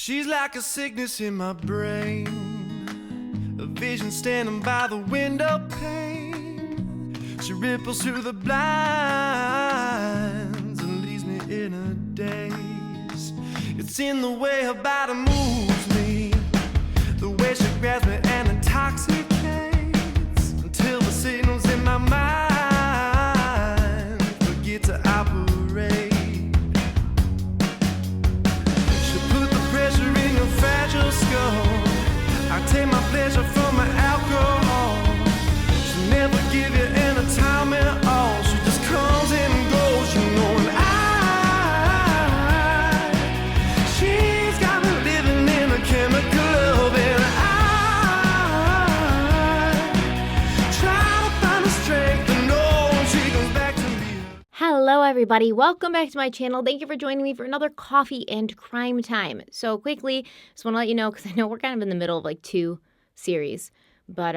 She's like a sickness in my brain, a vision standing by the window pane. She ripples through the blinds and leaves me in a daze. It's in the way her body moves me, the way she grabs me and intoxicates, until the signals in my mind forget to operate. Fragile skull, I take my pleasure from my alcohol. She'll never give you any time at all. She just comes and goes, you know. And she's got me living in a chemical love, and I try to find the strength to know when she comes back to me. Hello everybody, welcome back to my channel. Thank you for joining me for another coffee and crime time. So quickly, just want to let you know, because I know we're kind of in the middle of like two series, but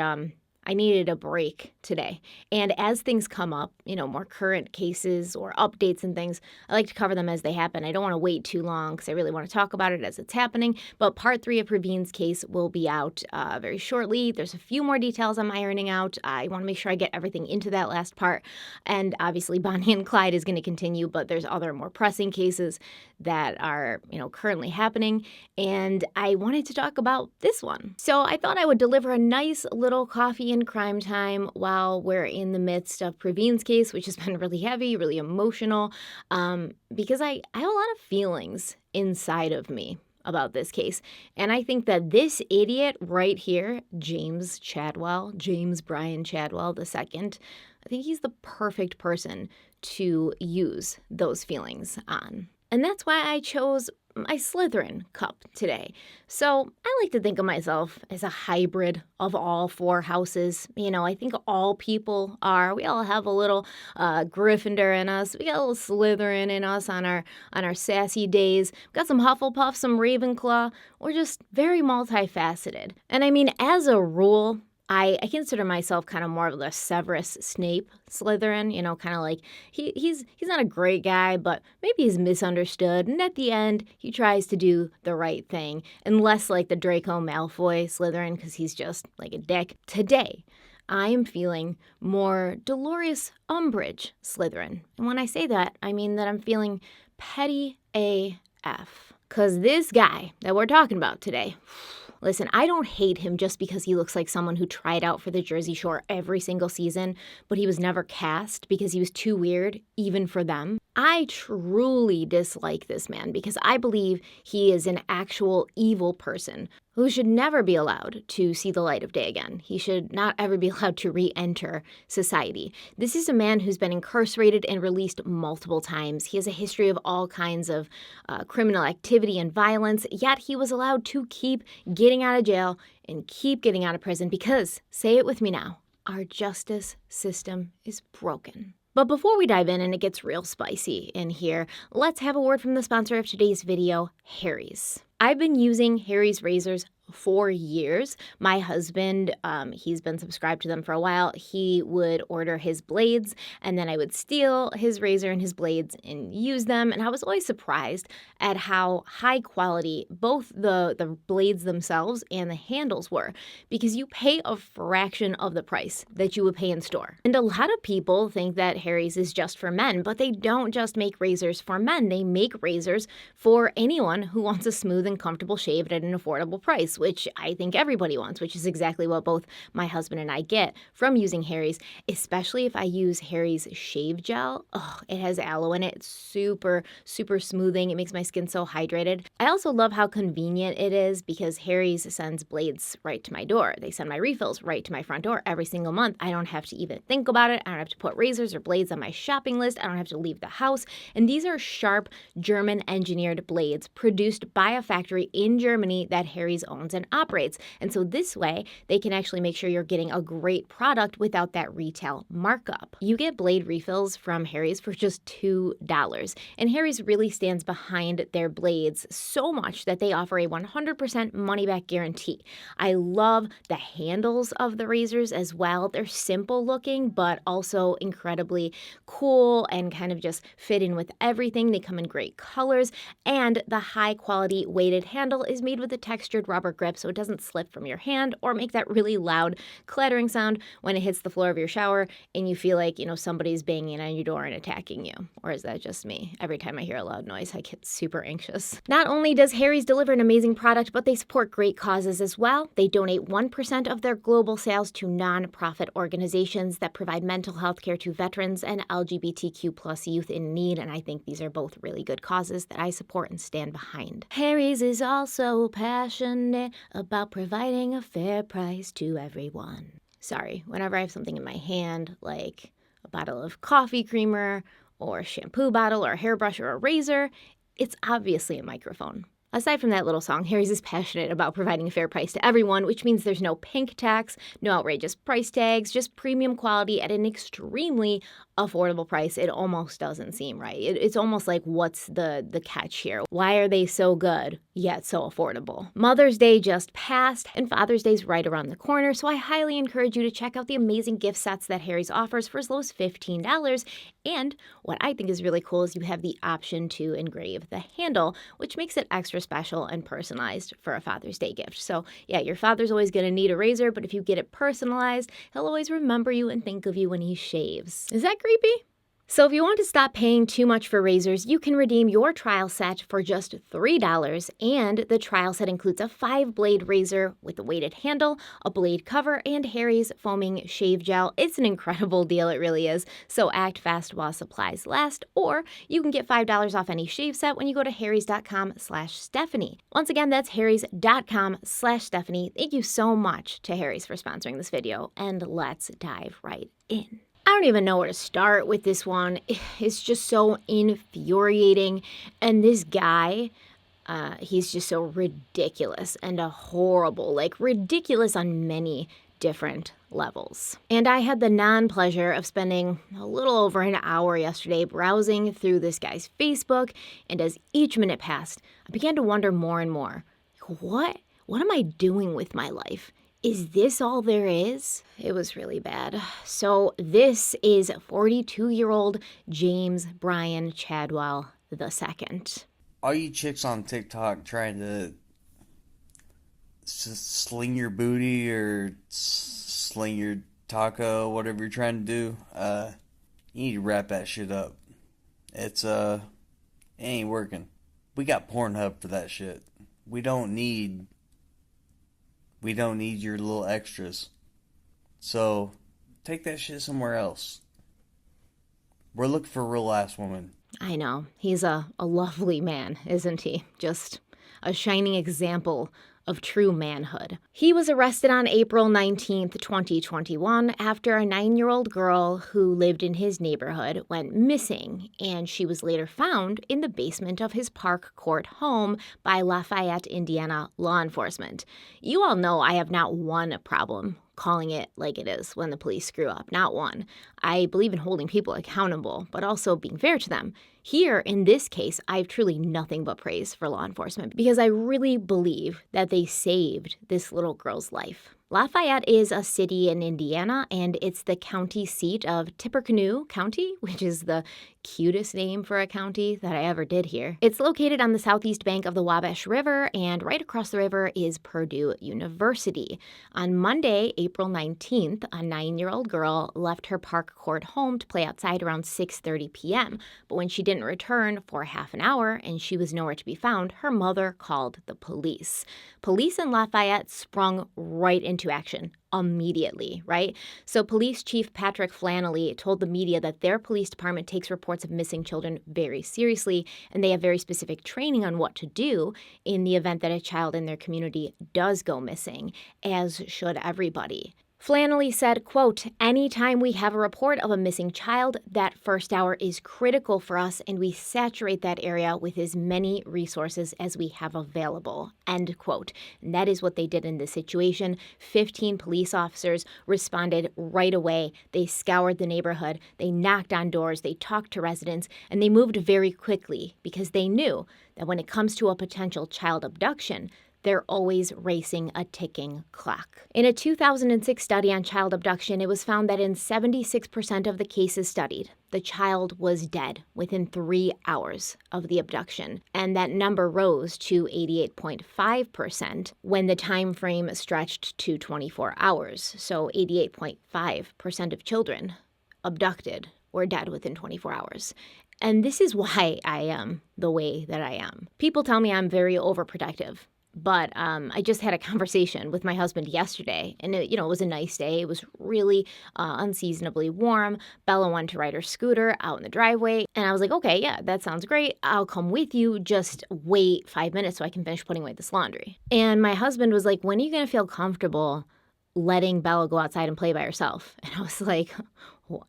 I needed a break today. And as things come up, more current cases or updates and things, I like to cover them as they happen. I don't want to wait too long because I really want to talk about it as it's happening. But part 3 of Praveen's case will be out very shortly. There's a few more details I'm ironing out. I want to make sure I get everything into that last part. And obviously Bonnie and Clyde is going to continue, but there's other more pressing cases that are, currently happening. And I wanted to talk about this one. So I thought I would deliver a nice little coffee and crime time while we're in the midst of Praveen's case, which has been really heavy, really emotional, because I have a lot of feelings inside of me about this case. And I think that this idiot right here, James Brian Chadwell II, I think he's the perfect person to use those feelings on. And that's why I chose my Slytherin cup today. So I like to think of myself as a hybrid of all 4 houses. I think all people are. We all have a little Gryffindor in us. We got a little Slytherin in us on our sassy days. We've got some Hufflepuff, some Ravenclaw. We're just very multifaceted. And as a rule, I consider myself kind of more of the Severus Snape Slytherin, kind of like he's not a great guy, but maybe he's misunderstood. And at the end, he tries to do the right thing, and less like the Draco Malfoy Slytherin because he's just like a dick. Today, I am feeling more Dolores Umbridge Slytherin. And when I say that, I mean that I'm feeling petty AF. Because this guy that we're talking about today, listen, I don't hate him just because he looks like someone who tried out for the Jersey Shore every single season, but he was never cast because he was too weird, even for them. I truly dislike this man because I believe he is an actual evil person who should never be allowed to see the light of day again. He should not ever be allowed to re-enter society. This is a man who's been incarcerated and released multiple times. He has a history of all kinds of criminal activity and violence, yet he was allowed to keep getting out of jail and keep getting out of prison because, say it with me now, our justice system is broken. But before we dive in and it gets real spicy in here, let's have a word from the sponsor of today's video, Harry's. I've been using Harry's razors for years. My husband, he's been subscribed to them for a while. He would order his blades and then I would steal his razor and his blades and use them. And I was always surprised at how high quality both the blades themselves and the handles were, because you pay a fraction of the price that you would pay in store. And a lot of people think that Harry's is just for men, but they don't just make razors for men. They make razors for anyone who wants a smooth and comfortable shave at an affordable price, which I think everybody wants, which is exactly what both my husband and I get from using Harry's, especially if I use Harry's shave gel. Oh, it has aloe in it. It's super, super smoothing. It makes my skin so hydrated. I also love how convenient it is because Harry's sends blades right to my door. They send my refills right to my front door every single month. I don't have to even think about it. I don't have to put razors or blades on my shopping list. I don't have to leave the house. And these are sharp German engineered blades produced by a factory in Germany that Harry's owns owns and operates. And so this way, they can actually make sure you're getting a great product without that retail markup. You get blade refills from Harry's for just $2. And Harry's really stands behind their blades so much that they offer a 100% money-back guarantee. I love the handles of the razors as well. They're simple looking, but also incredibly cool and kind of just fit in with everything. They come in great colors, and the high quality weighted handle is made with a textured rubber grip so it doesn't slip from your hand or make that really loud clattering sound when it hits the floor of your shower and you feel like, somebody's banging on your door and attacking you. Or is that just me? Every time I hear a loud noise, I get super anxious. Not only does Harry's deliver an amazing product, but they support great causes as well. They donate 1% of their global sales to nonprofit organizations that provide mental health care to veterans and LGBTQ plus youth in need, and I think these are both really good causes that I support and stand behind. Harry's is also passionate about providing a fair price to everyone. Sorry, whenever I have something in my hand, like a bottle of coffee creamer or a shampoo bottle or a hairbrush or a razor, it's obviously a microphone. Aside from that little song, Harry's is passionate about providing a fair price to everyone, which means there's no pink tax, no outrageous price tags, just premium quality at an extremely affordable price. It almost doesn't seem right. It's almost like, what's the catch here? Why are they so good, yet so affordable? Mother's Day just passed, and Father's Day's right around the corner, so I highly encourage you to check out the amazing gift sets that Harry's offers for as low as $15. And what I think is really cool is you have the option to engrave the handle, which makes it extra special and personalized for a Father's Day gift. So yeah, your father's always going to need a razor, but if you get it personalized, he'll always remember you and think of you when he shaves. Is that creepy? So if you want to stop paying too much for razors, you can redeem your trial set for just $3, and the trial set includes a 5-blade razor with a weighted handle, a blade cover, and Harry's foaming shave gel. It's an incredible deal, it really is, so act fast while supplies last, or you can get $5 off any shave set when you go to harrys.com/Stephanie. Once again, that's harrys.com/Stephanie. Thank you so much to Harry's for sponsoring this video, and let's dive right in. I don't even know where to start with this one. It's just so infuriating. And this guy, he's just so ridiculous and horrible, like ridiculous on many different levels. And I had the non-pleasure of spending a little over an hour yesterday browsing through this guy's Facebook. And as each minute passed, I began to wonder more and more, what am I doing with my life? Is this all there is? It was really bad. So this is 42-year-old James Brian Chadwell II. All you chicks on TikTok trying to sling your booty or sling your taco, whatever you're trying to do, you need to wrap that shit up. It ain't working. We got Pornhub for that shit. We don't need your little extras. So, take that shit somewhere else. We're looking for a real ass woman. I know. He's a lovely man, isn't he? Just a shining example of true manhood. He was arrested on April 19th, 2021, after a 9-year-old girl who lived in his neighborhood went missing, and she was later found in the basement of his Park Court home by Lafayette, Indiana law enforcement. You all know I have not one problem calling it like it is when the police screw up. Not one. I believe in holding people accountable, but also being fair to them. Here, in this case, I have truly nothing but praise for law enforcement because I really believe that they saved this little girl's life. Lafayette is a city in Indiana, and it's the county seat of Tippecanoe County, which is the cutest name for a county that I ever did hear. It's located on the southeast bank of the Wabash River, and right across the river is Purdue University. On Monday, April 19th, a 9-year-old girl left her Park Court home to play outside around 6:30 p.m., but when she didn't return for half an hour and she was nowhere to be found, her mother called the police. Police in Lafayette sprung right into action immediately, right? So Police Chief Patrick Flannelly told the media that their police department takes reports of missing children very seriously, and they have very specific training on what to do in the event that a child in their community does go missing, as should everybody. Flannelly said, quote, "Anytime we have a report of a missing child, that first hour is critical for us, and we saturate that area with as many resources as we have available," end quote. And that is what they did in this situation. 15 police officers responded right away. They scoured the neighborhood, they knocked on doors, they talked to residents, and they moved very quickly because they knew that when it comes to a potential child abduction, they're always racing a ticking clock. In a 2006 study on child abduction, it was found that in 76% of the cases studied, the child was dead within 3 hours of the abduction, and that number rose to 88.5% when the time frame stretched to 24 hours. So 88.5% of children abducted were dead within 24 hours. And this is why I am the way that I am. People tell me I'm very overprotective. But I just had a conversation with my husband yesterday, and it was a nice day. It was really unseasonably warm. Bella wanted to ride her scooter out in the driveway, and I was like, okay, yeah, that sounds great. I'll come with you. Just wait 5 minutes so I can finish putting away this laundry. And my husband was like, when are you going to feel comfortable letting Bella go outside and play by herself? And I was like,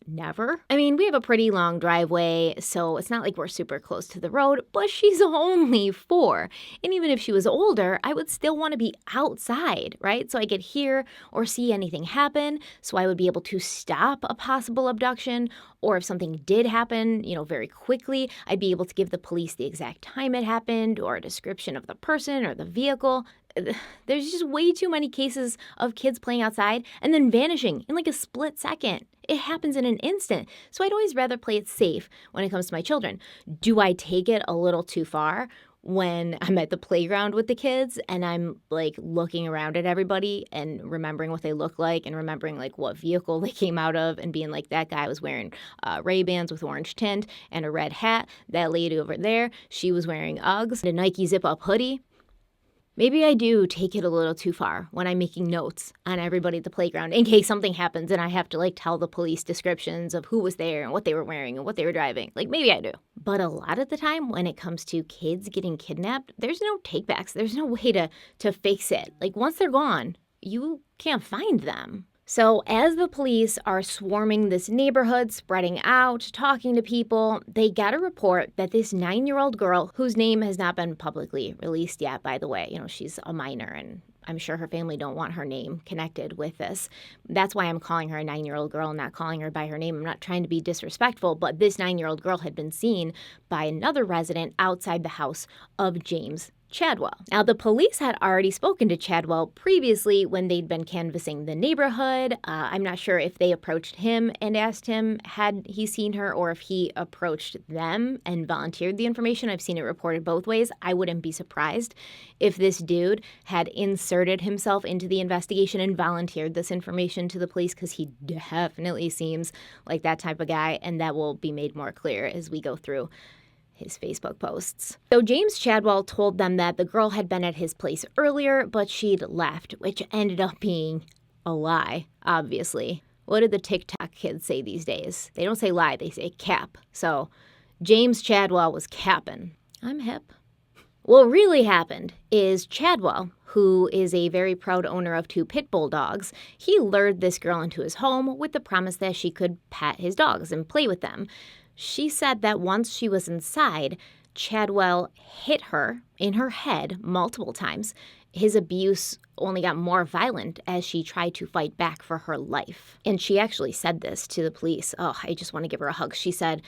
never. I mean, we have a pretty long driveway, so it's not like we're super close to the road, but she's only 4. And even if she was older, I would still want to be outside, right? So I could hear or see anything happen, so I would be able to stop a possible abduction, or if something did happen, very quickly, I'd be able to give the police the exact time it happened, or a description of the person or the vehicle. There's just way too many cases of kids playing outside and then vanishing in like a split second. It happens in an instant. So I'd always rather play it safe when it comes to my children. Do I take it a little too far when I'm at the playground with the kids and I'm like looking around at everybody and remembering what they look like and remembering like what vehicle they came out of and being like, that guy was wearing Ray-Bans with orange tint and a red hat. That lady over there, she was wearing Uggs and a Nike zip-up hoodie. Maybe I do take it a little too far when I'm making notes on everybody at the playground in case something happens and I have to tell the police descriptions of who was there and what they were wearing and what they were driving. Maybe I do. But a lot of the time when it comes to kids getting kidnapped, there's no takebacks. There's no way to fix it. Once they're gone, you can't find them. So as the police are swarming this neighborhood, spreading out, talking to people, they got a report that this 9-year-old girl, whose name has not been publicly released yet, by the way, she's a minor and I'm sure her family don't want her name connected with this. That's why I'm calling her a 9-year-old girl and not calling her by her name. I'm not trying to be disrespectful, but this 9-year-old girl had been seen by another resident outside the house of James Chadwell. Now, the police had already spoken to Chadwell previously when they'd been canvassing the neighborhood. I'm not sure if they approached him and asked him had he seen her or if he approached them and volunteered the information. I've seen it reported both ways. I wouldn't be surprised if this dude had inserted himself into the investigation and volunteered this information to the police, because he definitely seems like that type of guy, and that will be made more clear as we go through his Facebook posts. So James Chadwell told them that the girl had been at his place earlier, but she'd left, which ended up being a lie, obviously. What do the TikTok kids say these days? They don't say lie, they say cap. So James Chadwell was capping. I'm hip. What really happened is Chadwell, who is a very proud owner of 2 pit bull dogs, he lured this girl into his home with the promise that she could pet his dogs and play with them. She said that once she was inside, Chadwell hit her in her head multiple times. His abuse only got more violent as she tried to fight back for her life. And she actually said this to the police. Oh, I just want to give her a hug. She said,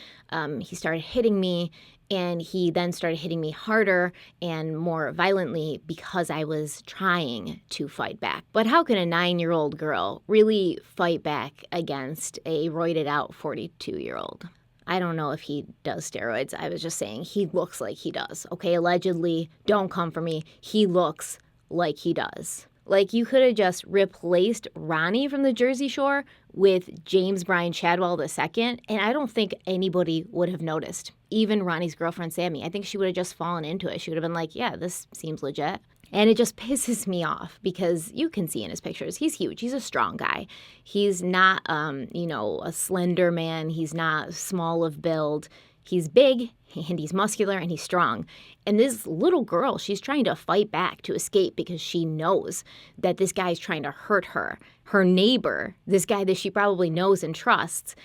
he started hitting me, and he then started hitting me harder and more violently because I was trying to fight back. But how can a 9-year-old girl really fight back against a roided out 42-year-old? I don't know if he does steroids. I was just saying he looks like he does. Okay, allegedly, don't come for me. He looks like he does. You could have just replaced Ronnie from the Jersey Shore with James Brian Chadwell II, and I don't think anybody would have noticed. Even Ronnie's girlfriend, Sammy. I think she would have just fallen into it. She would have been like, yeah, this seems legit. And it just pisses me off because you can see in his pictures, he's huge. He's a strong guy. He's not, a slender man. He's not small of build. He's big and he's muscular and he's strong. And this little girl, she's trying to fight back to escape because she knows that this guy's trying to hurt her. Her neighbor, this guy that she probably knows and trusts,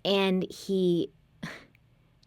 and he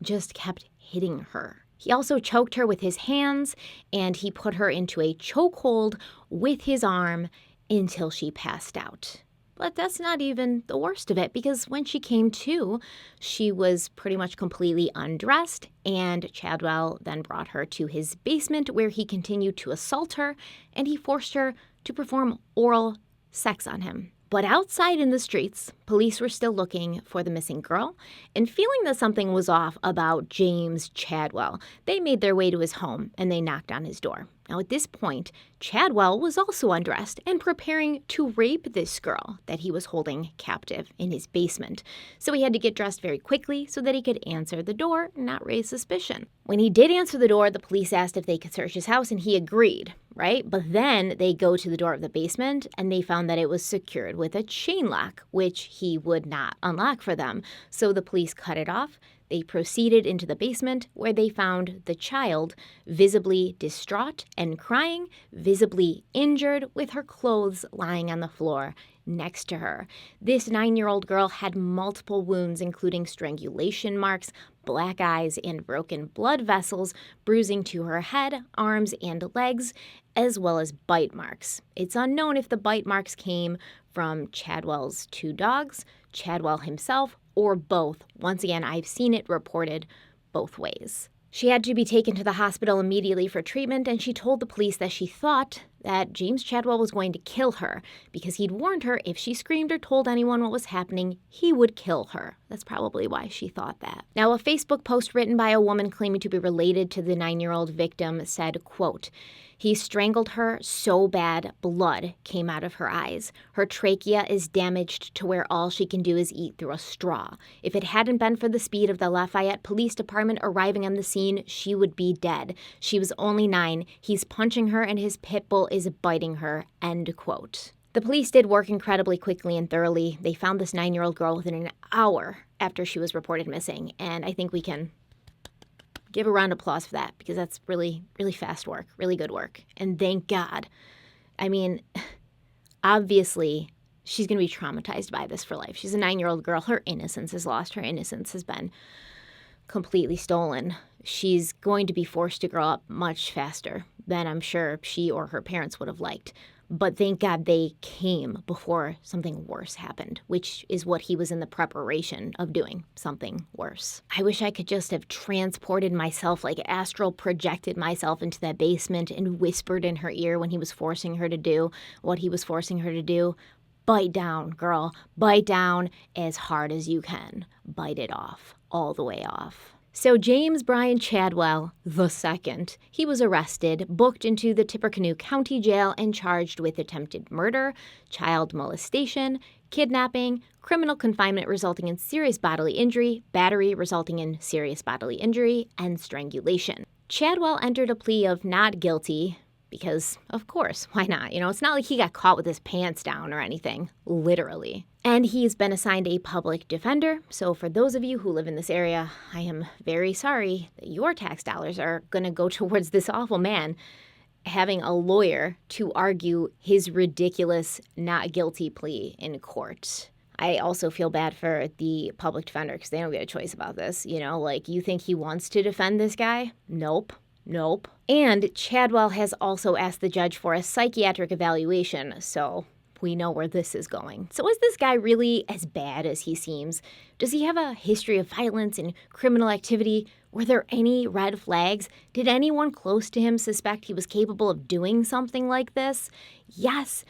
just kept hitting her. He also choked her with his hands, and he put her into a chokehold with his arm until she passed out. But that's not even the worst of it, because when she came to, she was pretty much completely undressed, and Chadwell then brought her to his basement where he continued to assault her, and he forced her to perform oral sex on him. But outside in the streets, police were still looking for the missing girl, and feeling that something was off about James Chadwell, they made their way to his home and they knocked on his door. Now, at this point, Chadwell was also undressed and preparing to rape this girl that he was holding captive in his basement. So he had to get dressed very quickly so that he could answer the door and not raise suspicion. When he did answer the door, the police asked if they could search his house, and he agreed, right? But then they go to the door of the basement, and they found that it was secured with a chain lock, which he would not unlock for them. So the police cut it off. They proceeded into the basement, where they found the child visibly distraught and crying, visibly injured, with her clothes lying on the floor next to her. This 9-year-old girl had multiple wounds, including strangulation marks, black eyes, and broken blood vessels, bruising to her head, arms, and legs, as well as bite marks. It's unknown if the bite marks came from Chadwell's 2 dogs, Chadwell himself, or both. Once again, I've seen it reported both ways. She had to be taken to the hospital immediately for treatment, and she told the police that she thought that James Chadwell was going to kill her because he'd warned her if she screamed or told anyone what was happening, he would kill her. That's probably why she thought that. Now, a Facebook post written by a woman claiming to be related to the 9-year-old victim said, quote, "He strangled her so bad blood came out of her eyes. Her trachea is damaged to where all she can do is eat through a straw. If it hadn't been for the speed of the Lafayette Police Department arriving on the scene, she would be dead. She was only 9. He's punching her and his pit bull is biting her." End quote. The police did work incredibly quickly and thoroughly. They found this 9-year-old girl within an hour after she was reported missing, and I think we can give a round of applause for that, because that's really, really fast work, really good work. And thank God. I mean, obviously, she's going to be traumatized by this for life. She's a 9-year-old girl. Her innocence is lost. Her innocence has been completely stolen. She's going to be forced to grow up much faster than I'm sure she or her parents would have liked. But thank God they came before something worse happened, which is what he was in the preparation of doing, something worse. I wish I could just have transported myself, like astral projected myself into that basement and whispered in her ear when he was forcing her to do what he was forcing her to do. Bite down, girl. Bite down as hard as you can. Bite it off, all the way off. So James Bryan Chadwell II, he was arrested, booked into the Tippecanoe County Jail, and charged with attempted murder, child molestation, kidnapping, criminal confinement resulting in serious bodily injury, battery resulting in serious bodily injury, and strangulation. Chadwell entered a plea of not guilty because, of course, why not? You know, it's not like he got caught with his pants down or anything, literally. And he's been assigned a public defender. So for those of you who live in this area, I am very sorry that your tax dollars are going to go towards this awful man having a lawyer to argue his ridiculous not guilty plea in court. I also feel bad for the public defender because they don't get a choice about this. You know, like, you think he wants to defend this guy? Nope. And Chadwell has also asked the judge for a psychiatric evaluation, so we know where this is going. So is this guy really as bad as he seems? Does he have a history of violence and criminal activity? Were there any red flags? Did anyone close to him suspect he was capable of doing something like this? Yes,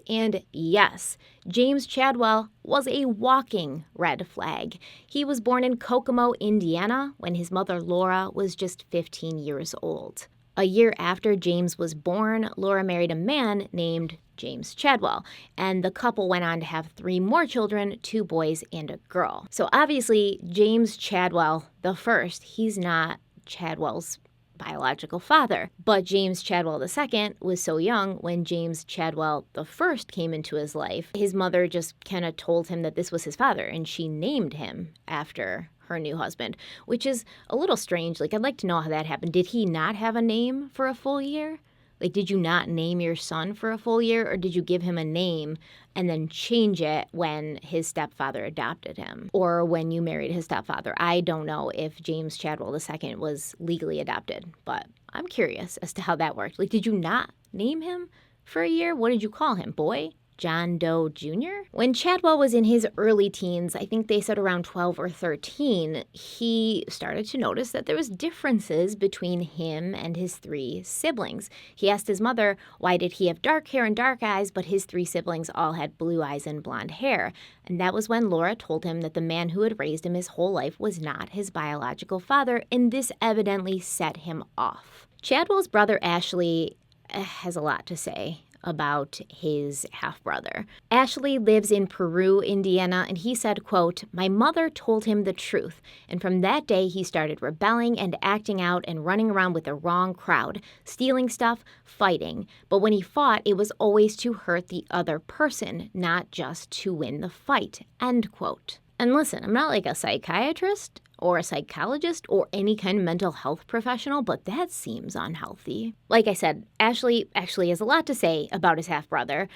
and yes. James Chadwell was a walking red flag. He was born in Kokomo, Indiana, when his mother Laura was just 15 years old. A year after James was born, Laura married a man named James Chadwell, and the couple went on to have 3 more children, 2 boys and a girl. So obviously, James Chadwell I, he's not Chadwell's biological father, but James Chadwell II was so young when James Chadwell I came into his life. His mother just kind of told him that this was his father, and she named him after her new husband, which is a little strange. Like, I'd like to know how that happened. Did he not have a name for a full year? Like, did you not name your son for a full year, or did you give him a name and then change it when his stepfather adopted him or when you married his stepfather? I don't know if James Chadwell II was legally adopted, but I'm curious as to how that worked. Like, did you not name him for a year? What did you call him? Boy? John Doe Jr.? When Chadwell was in his early teens, I think they said around 12 or 13, he started to notice that there was differences between him and his 3 siblings. He asked his mother, why did he have dark hair and dark eyes, but his 3 siblings all had blue eyes and blonde hair? And that was when Laura told him that the man who had raised him his whole life was not his biological father, and this evidently set him off. Chadwell's brother Ashley has a lot to say about his half-brother. Ashley lives in Peru, Indiana, and he said, quote, my mother told him the truth, and from that day he started rebelling and acting out and running around with the wrong crowd, stealing stuff, fighting. But when he fought, it was always to hurt the other person, not just to win the fight, end quote. And listen, I'm not like a psychiatrist or a psychologist or any kind of mental health professional, but that seems unhealthy. Like I said, Ashley actually has a lot to say about his half-brother,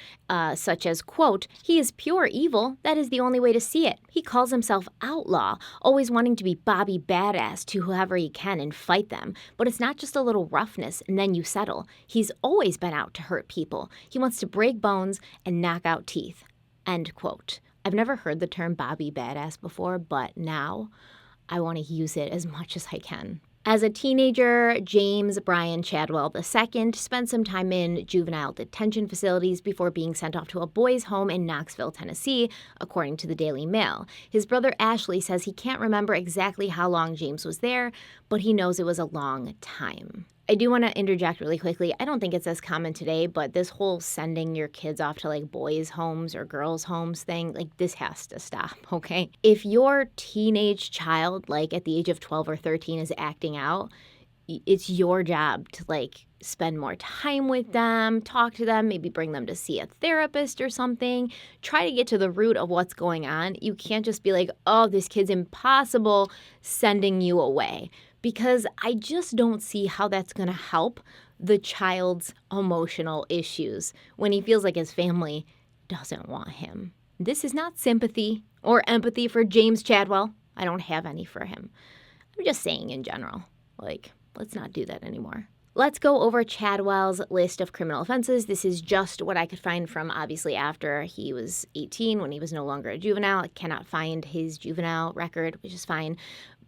such as, quote, he is pure evil. That is the only way to see it. He calls himself outlaw, always wanting to be Bobby Badass to whoever he can and fight them. But it's not just a little roughness and then you settle. He's always been out to hurt people. He wants to break bones and knock out teeth, end quote. I've never heard the term Bobby Badass before, but now I want to use it as much as I can. As a teenager, James Bryan Chadwell II spent some time in juvenile detention facilities before being sent off to a boys' home in Knoxville, Tennessee, according to the Daily Mail. His brother Ashley says he can't remember exactly how long James was there, but he knows it was a long time. I do want to interject really quickly. I don't think it's as common today, but this whole sending your kids off to like boys' homes or girls' homes thing, like this has to stop, okay? If your teenage child, like at the age of 12 or 13, is acting out, it's your job to like spend more time with them, talk to them, maybe bring them to see a therapist or something. Try to get to the root of what's going on. You can't just be like, oh, this kid's impossible, sending you away. Because I just don't see how that's going to help the child's emotional issues when he feels like his family doesn't want him. This is not sympathy or empathy for James Chadwell. I don't have any for him. I'm just saying in general, like, let's not do that anymore. Let's go over Chadwell's list of criminal offenses. This is just what I could find from obviously after he was 18, when he was no longer a juvenile. I cannot find his juvenile record, which is fine,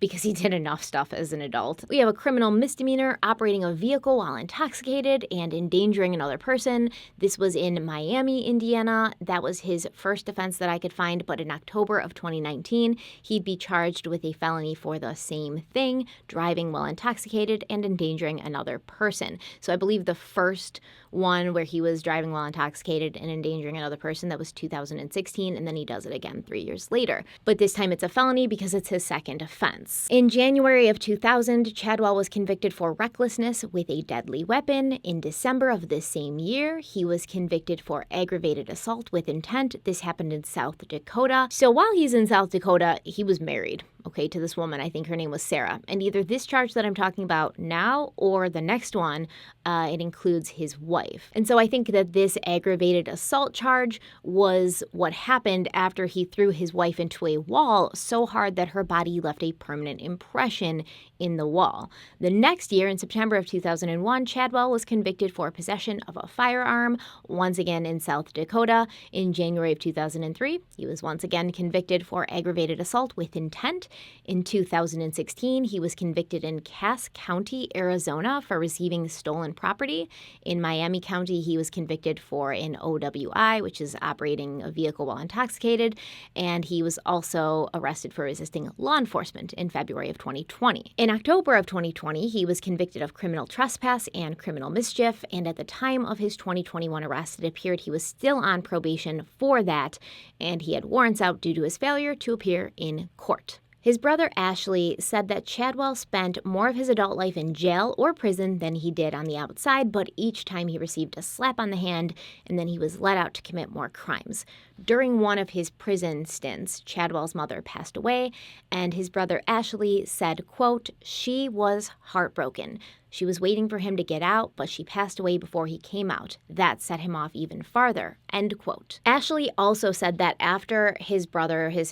because he did enough stuff as an adult. We have a criminal misdemeanor, operating a vehicle while intoxicated and endangering another person. This was in Miami, Indiana. That was his first offense that I could find, but in October of 2019, he'd be charged with a felony for the same thing, driving while intoxicated and endangering another person. So I believe the first one where he was driving while intoxicated and endangering another person, that was 2016, and then he does it again 3 years later. But this time it's a felony because it's his second offense. In January of 2000, Chadwell was convicted for recklessness with a deadly weapon. In December of this same year, he was convicted for aggravated assault with intent. This happened in South Dakota. So while he's in South Dakota, he was married, okay, to this woman. I think her name was Sarah. And either this charge that I'm talking about now or the next one, it includes his wife. And so I think that this aggravated assault charge was what happened after he threw his wife into a wall so hard that her body left a permanent impression in the wall. The next year, in September of 2001, Chadwell was convicted for possession of a firearm, once again in South Dakota. In January of 2003, he was once again convicted for aggravated assault with intent. In 2016, he was convicted in Cass County, Arizona, for receiving stolen property. In Miami County, he was convicted for an OWI, which is operating a vehicle while intoxicated, and he was also arrested for resisting law enforcement in February of 2020. In October of 2020, he was convicted of criminal trespass and criminal mischief, and at the time of his 2021 arrest, it appeared he was still on probation for that, and he had warrants out due to his failure to appear in court. His brother Ashley said that Chadwell spent more of his adult life in jail or prison than he did on the outside, but each time he received a slap on the hand, and then he was let out to commit more crimes. During one of his prison stints, Chadwell's mother passed away, and his brother Ashley said, quote, "She was heartbroken. She was waiting for him to get out, but she passed away before he came out. That set him off even farther," end quote. Ashley also said that after his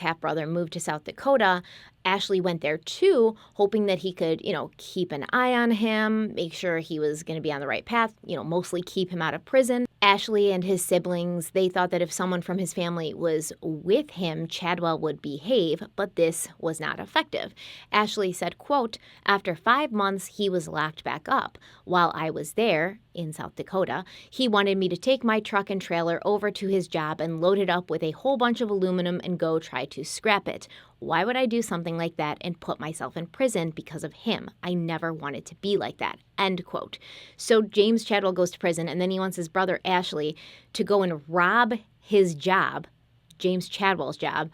half-brother, moved to South Dakota, Ashley went there too, hoping that he could, keep an eye on him, make sure he was going to be on the right path, mostly keep him out of prison. Ashley and his siblings, they thought that if someone from his family was with him, Chadwell would behave, but this was not effective. Ashley said, quote, "After 5 months, he was locked back up. While I was there, in South Dakota, he wanted me to take my truck and trailer over to his job and load it up with a whole bunch of aluminum and go try to scrap it. Why would I do something like that and put myself in prison because of him? I never wanted to be like that," end quote. So James Chadwell goes to prison, and then he wants his brother Ashley to go and rob his job, James Chadwell's job,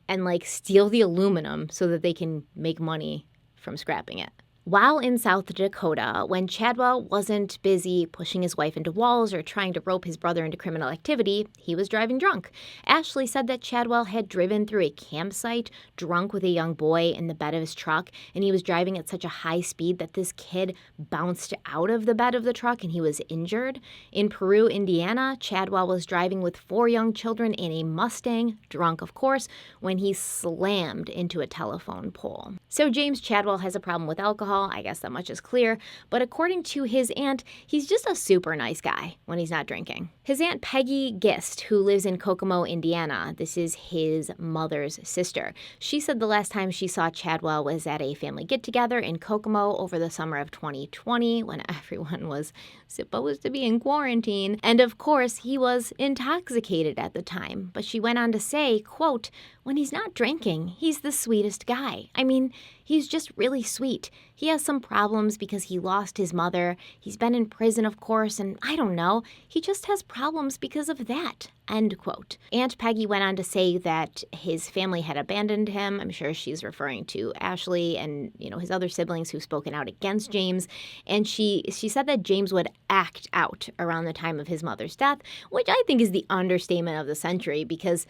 and steal the aluminum so that they can make money from scrapping it. While in South Dakota, when Chadwell wasn't busy pushing his wife into walls or trying to rope his brother into criminal activity, he was driving drunk. Ashley said that Chadwell had driven through a campsite drunk with a young boy in the bed of his truck, and he was driving at such a high speed that this kid bounced out of the bed of the truck and he was injured. In Peru, Indiana, Chadwell was driving with 4 young children in a Mustang, drunk of course, when he slammed into a telephone pole. So James Chadwell has a problem with alcohol. I guess that much is clear, but according to his aunt, he's just a super nice guy when he's not drinking. His aunt Peggy Gist, who lives in Kokomo, Indiana, this is his mother's sister. She said the last time she saw Chadwell was at a family get-together in Kokomo over the summer of 2020 when everyone was supposed to be in quarantine. And of course, he was intoxicated at the time. But she went on to say, quote, "When he's not drinking, he's the sweetest guy. I mean, he's just really sweet. He has some problems because he lost his mother. He's been in prison, of course, and I don't know. He just has problems because of that," end quote. Aunt Peggy went on to say that his family had abandoned him. I'm sure she's referring to Ashley and, his other siblings who've spoken out against James. And she said that James would act out around the time of his mother's death, which I think is the understatement of the century, because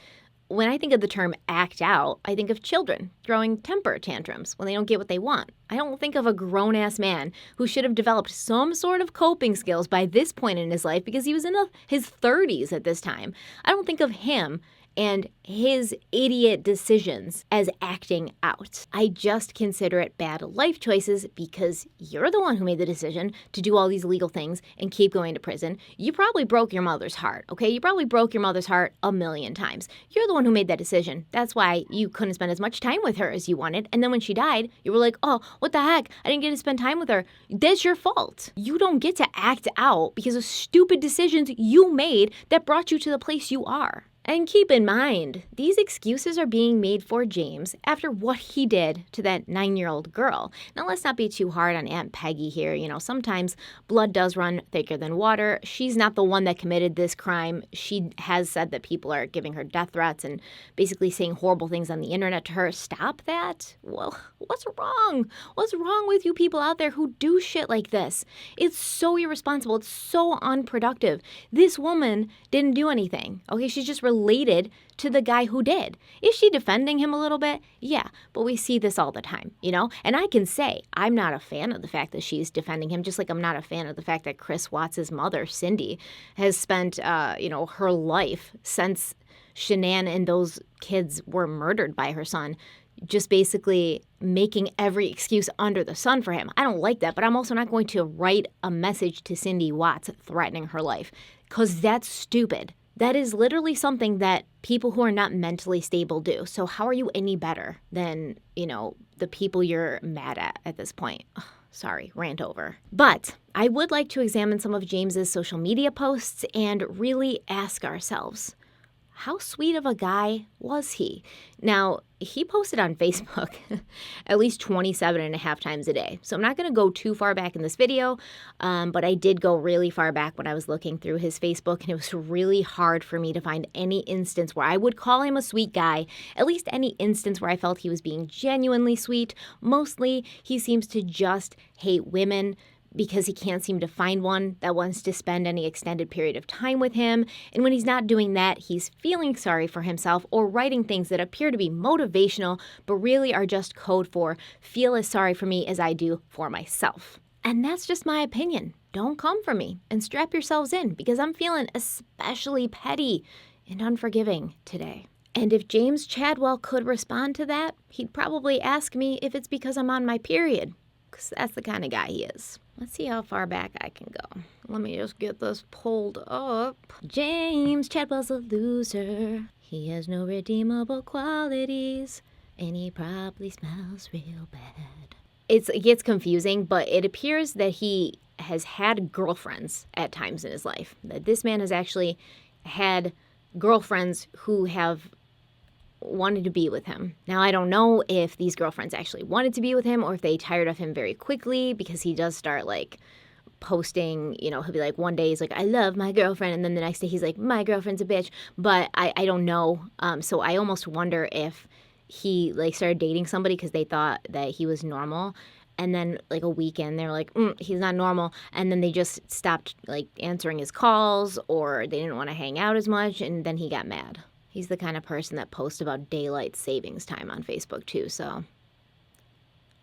when I think of the term act out, I think of children throwing temper tantrums when they don't get what they want. I don't think of a grown-ass man who should have developed some sort of coping skills by this point in his life because he was in his 30s at this time. I don't think of him and his idiot decisions as acting out. I just consider it bad life choices because you're the one who made the decision to do all these illegal things and keep going to prison. You probably broke your mother's heart, okay? You probably broke your mother's heart a million times. You're the one who made that decision. That's why you couldn't spend as much time with her as you wanted. And then when she died, you were like, oh, what the heck? I didn't get to spend time with her. That's your fault. You don't get to act out because of stupid decisions you made that brought you to the place you are. And keep in mind, these excuses are being made for James after what he did to that 9-year-old girl. Now, let's not be too hard on Aunt Peggy here. Sometimes blood does run thicker than water. She's not the one that committed this crime. She has said that people are giving her death threats and basically saying horrible things on the internet to her. Stop that. Well, what's wrong? What's wrong with you people out there who do shit like this? It's so irresponsible. It's so unproductive. This woman didn't do anything. Okay, she's just related to the guy who did. Is she defending him a little bit? Yeah, but we see this all the time, And I can say I'm not a fan of the fact that she's defending him, just like I'm not a fan of the fact that Chris Watts' mother, Cindy, has spent, her life since Shanann and those kids were murdered by her son, just basically making every excuse under the sun for him. I don't like that, but I'm also not going to write a message to Cindy Watts threatening her life, because that's stupid. That is literally something that people who are not mentally stable do. So how are you any better than, the people you're mad at this point? Ugh, sorry, rant over. But I would like to examine some of James's social media posts and really ask ourselves, how sweet of a guy was he? Now, he posted on Facebook at least 27 and a half times a day. So I'm not going to go too far back in this video, but I did go really far back when I was looking through his Facebook, and it was really hard for me to find any instance where I would call him a sweet guy, at least any instance where I felt he was being genuinely sweet. Mostly, he seems to just hate women, because he can't seem to find one that wants to spend any extended period of time with him. And when he's not doing that, he's feeling sorry for himself or writing things that appear to be motivational, but really are just code for feel as sorry for me as I do for myself. And that's just my opinion. Don't come for me and strap yourselves in because I'm feeling especially petty and unforgiving today. And if James Chadwell could respond to that, he'd probably ask me if it's because I'm on my period, because that's the kind of guy he is. Let's see how far back I can go. Let me just get this pulled up. James Chadwell's a loser. He has no redeemable qualities, and he probably smells real bad. It gets confusing, but it appears that he has had girlfriends at times in his life. That this man has actually had girlfriends who have wanted to be with him. Now, I don't know if these girlfriends actually wanted to be with him or if they tired of him very quickly, because he does start like posting, he'll be like, one day he's like, I love my girlfriend. And then the next day he's like, my girlfriend's a bitch. But I don't know. So I almost wonder if he like started dating somebody because they thought that he was normal. And then like a weekend, they're like, he's not normal. And then they just stopped like answering his calls, or they didn't want to hang out as much. And then he got mad. He's the kind of person that posts about daylight savings time on Facebook too, so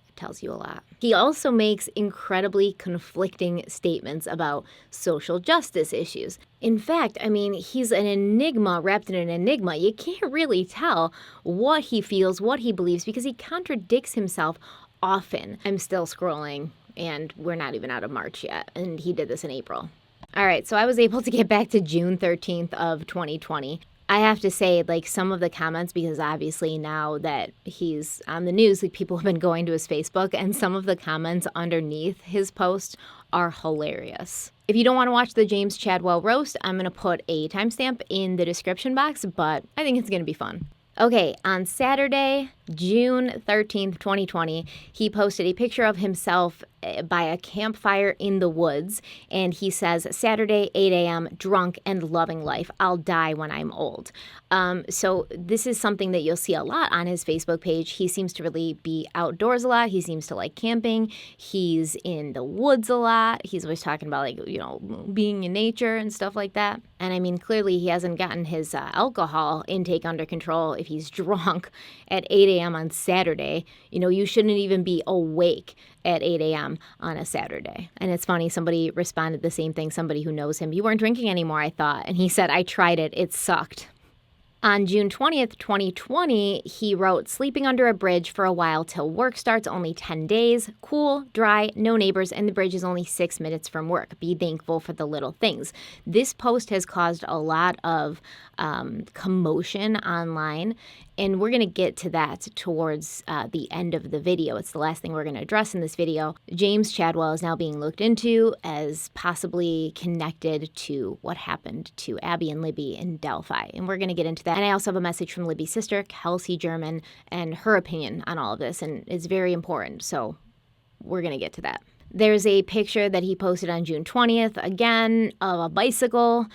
it tells you a lot. He also makes incredibly conflicting statements about social justice issues. In fact, he's an enigma wrapped in an enigma. You can't really tell what he feels, what he believes, because he contradicts himself often. I'm still scrolling, and we're not even out of March yet, and he did this in April. All right, so I was able to get back to June 13th of 2020. I have to say, like, some of the comments, because obviously now that he's on the news, like, people have been going to his Facebook, and some of the comments underneath his post are hilarious. If you don't want to watch the James Chadwell roast, I'm going to put a timestamp in the description box, but I think it's going to be fun. Okay, on Saturday, June 13th, 2020, he posted a picture of himself by a campfire in the woods, and he says, Saturday, 8 a.m., drunk and loving life. I'll die when I'm old. So this is something that you'll see a lot on his Facebook page. He seems to really be outdoors a lot. He seems to like camping. He's in the woods a lot. He's always talking about, like, being in nature and stuff like that. And clearly he hasn't gotten his alcohol intake under control if he's drunk at 8 a.m. on Saturday. You shouldn't even be awake at 8 a.m. on a Saturday. And it's funny, somebody responded the same thing, somebody who knows him. You weren't drinking anymore, I thought. And he said, I tried it. It sucked. On June 20th, 2020, he wrote, sleeping under a bridge for a while till work starts, only 10 days, cool, dry, no neighbors, and the bridge is only 6 minutes from work. Be thankful for the little things. This post has caused a lot of commotion online, and we're going to get to that towards the end of the video. It's the last thing we're going to address in this video. James Chadwell is now being looked into as possibly connected to what happened to Abby and Libby in Delphi, and we're going to get into that. And I also have a message from Libby's sister, Kelsey German, and her opinion on all of this, and it's very important, so we're going to get to that. There's a picture that he posted on June 20th, again, of a bicycle,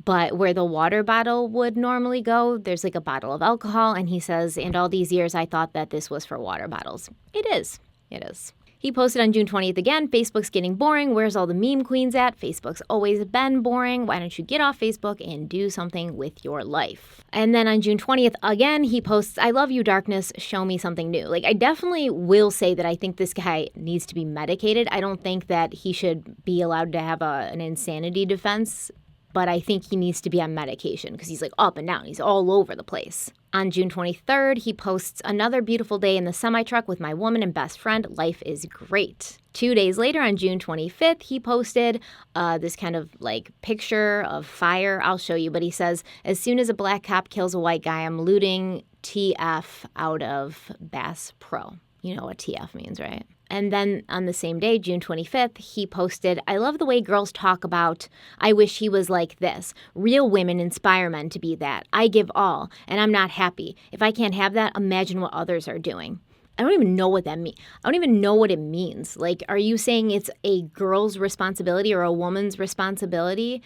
but where the water bottle would normally go, there's like a bottle of alcohol, and he says, and all these years I thought that this was for water bottles. It is. It is. He posted on June 20th again, Facebook's getting boring. Where's all the meme queens at? Facebook's always been boring. Why don't you get off Facebook and do something with your life? And then on June 20th, again, he posts, I love you, darkness. Show me something new. Like, I definitely will say that I think this guy needs to be medicated. I don't think that he should be allowed to have an insanity defense, but I think he needs to be on medication because he's like up and down. He's all over the place. On June 23rd, he posts, another beautiful day in the semi-truck with my woman and best friend. Life is great. 2 days later, on June 25th, he posted this kind of like picture of fire. I'll show you, but he says, as soon as a black cop kills a white guy, I'm looting TF out of Bass Pro. You know what TF means, right? And then on the same day, June 25th, he posted, I love the way girls talk about, I wish he was like this. Real women inspire men to be that. I give all, and I'm not happy. If I can't have that, imagine what others are doing. I don't even know what that means. I don't even know what it means. Like, are you saying it's a girl's responsibility or a woman's responsibility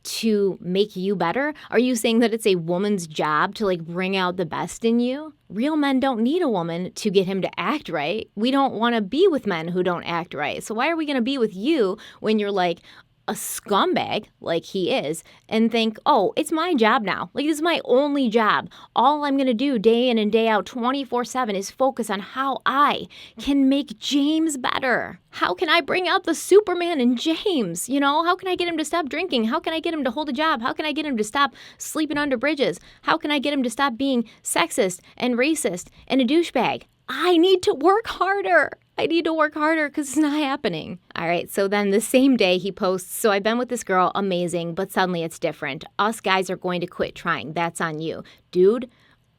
to make you better? Are you saying that it's a woman's job to like bring out the best in you? Real men don't need a woman to get him to act right. We don't want to be with men who don't act right. So why are we going to be with you when you're like a scumbag like he is and think, oh, it's my job now. Like, this is my only job. All I'm going to do day in and day out 24/7 is focus on how I can make James better. How can I bring out the Superman in James? You know, how can I get him to stop drinking? How can I get him to hold a job? How can I get him to stop sleeping under bridges? How can I get him to stop being sexist and racist and a douchebag? I need to work harder. I need to work harder because it's not happening. All right, so then the same day he posts, so I've been with this girl, amazing, but suddenly it's different. Us guys are going to quit trying. That's on you. Dude,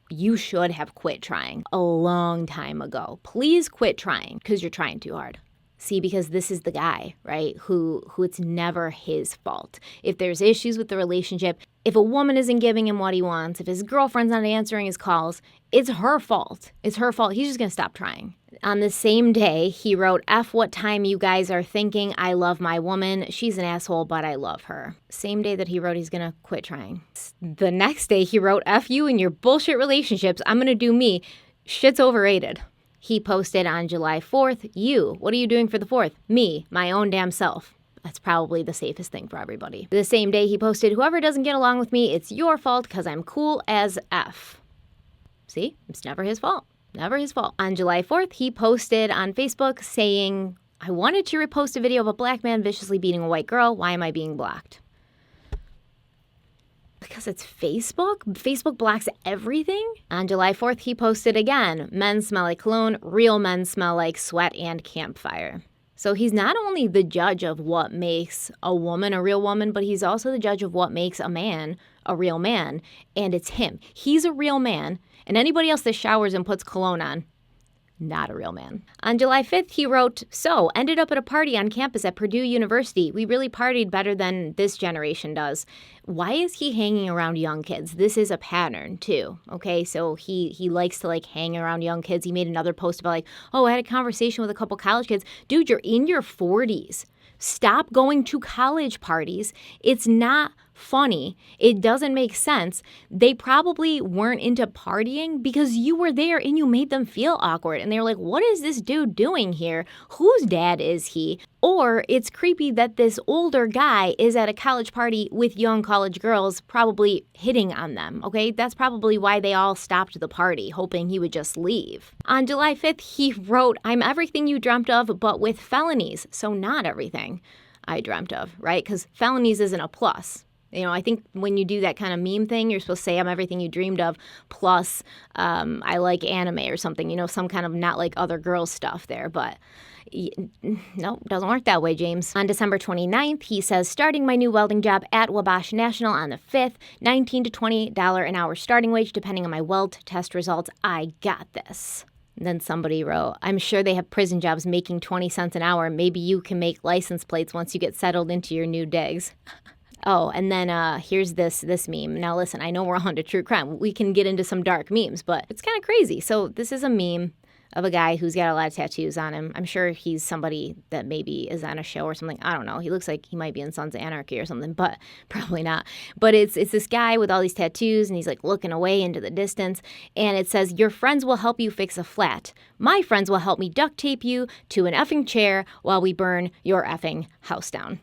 you should have quit trying a long time ago. Please quit trying because you're trying too hard. See, because this is the guy, right, who it's never his fault. If there's issues with the relationship, if a woman isn't giving him what he wants, if his girlfriend's not answering his calls, it's her fault. It's her fault. He's just going to stop trying. On the same day, he wrote, F what time you guys are thinking. I love my woman. She's an asshole, but I love her. Same day that he wrote he's going to quit trying. The next day, he wrote, F you and your bullshit relationships. I'm going to do me. Shit's overrated. He posted on July 4th, you, what are you doing for the 4th? Me, my own damn self. That's probably the safest thing for everybody. The same day he posted, whoever doesn't get along with me, it's your fault because I'm cool as F. See, it's never his fault. Never his fault. On July 4th, he posted on Facebook saying, I wanted to repost a video of a black man viciously beating a white girl. Why am I being blocked? Because it's Facebook? Facebook blocks everything? On July 4th, he posted again, men smell like cologne, real men smell like sweat and campfire. So he's not only the judge of what makes a woman a real woman, but he's also the judge of what makes a man a real man. And it's him. He's a real man. And anybody else that showers and puts cologne on, not a real man. On July 5th, he wrote, so, ended up at a party on campus at Purdue University. We really partied better than this generation does. Why is he hanging around young kids? This is a pattern, too. Okay, so he likes to, like, hang around young kids. He made another post about, like, oh, I had a conversation with a couple college kids. Dude, you're in your 40s. Stop going to college parties. It's not funny. It doesn't make sense. They probably weren't into partying because you were there and you made them feel awkward. And they were like, what is this dude doing here? Whose dad is he? Or it's creepy that this older guy is at a college party with young college girls probably hitting on them, okay? That's probably why they all stopped the party, hoping he would just leave. On July 5th, he wrote, I'm everything you dreamt of, but with felonies. So not everything I dreamt of, right? Because felonies isn't a plus. You know, I think when you do that kind of meme thing, you're supposed to say I'm everything you dreamed of, plus I like anime or something, you know, some kind of not like other girls stuff there. But no, doesn't work that way, James. On December 29th, he says, starting my new welding job at Wabash National on the 5th, $19 to $20 an hour starting wage, depending on my weld test results. I got this. And then somebody wrote, I'm sure they have prison jobs making 20 cents an hour. Maybe you can make license plates once you get settled into your new digs. Oh, and then here's this meme. Now listen, I know we're on to true crime. We can get into some dark memes, but it's kind of crazy. So this is a meme of a guy who's got a lot of tattoos on him. I'm sure he's somebody that maybe is on a show or something. I don't know. He looks like he might be in Sons of Anarchy or something, but probably not. But it's this guy with all these tattoos, and he's like looking away into the distance. And it says, your friends will help you fix a flat. My friends will help me duct tape you to an effing chair while we burn your effing house down.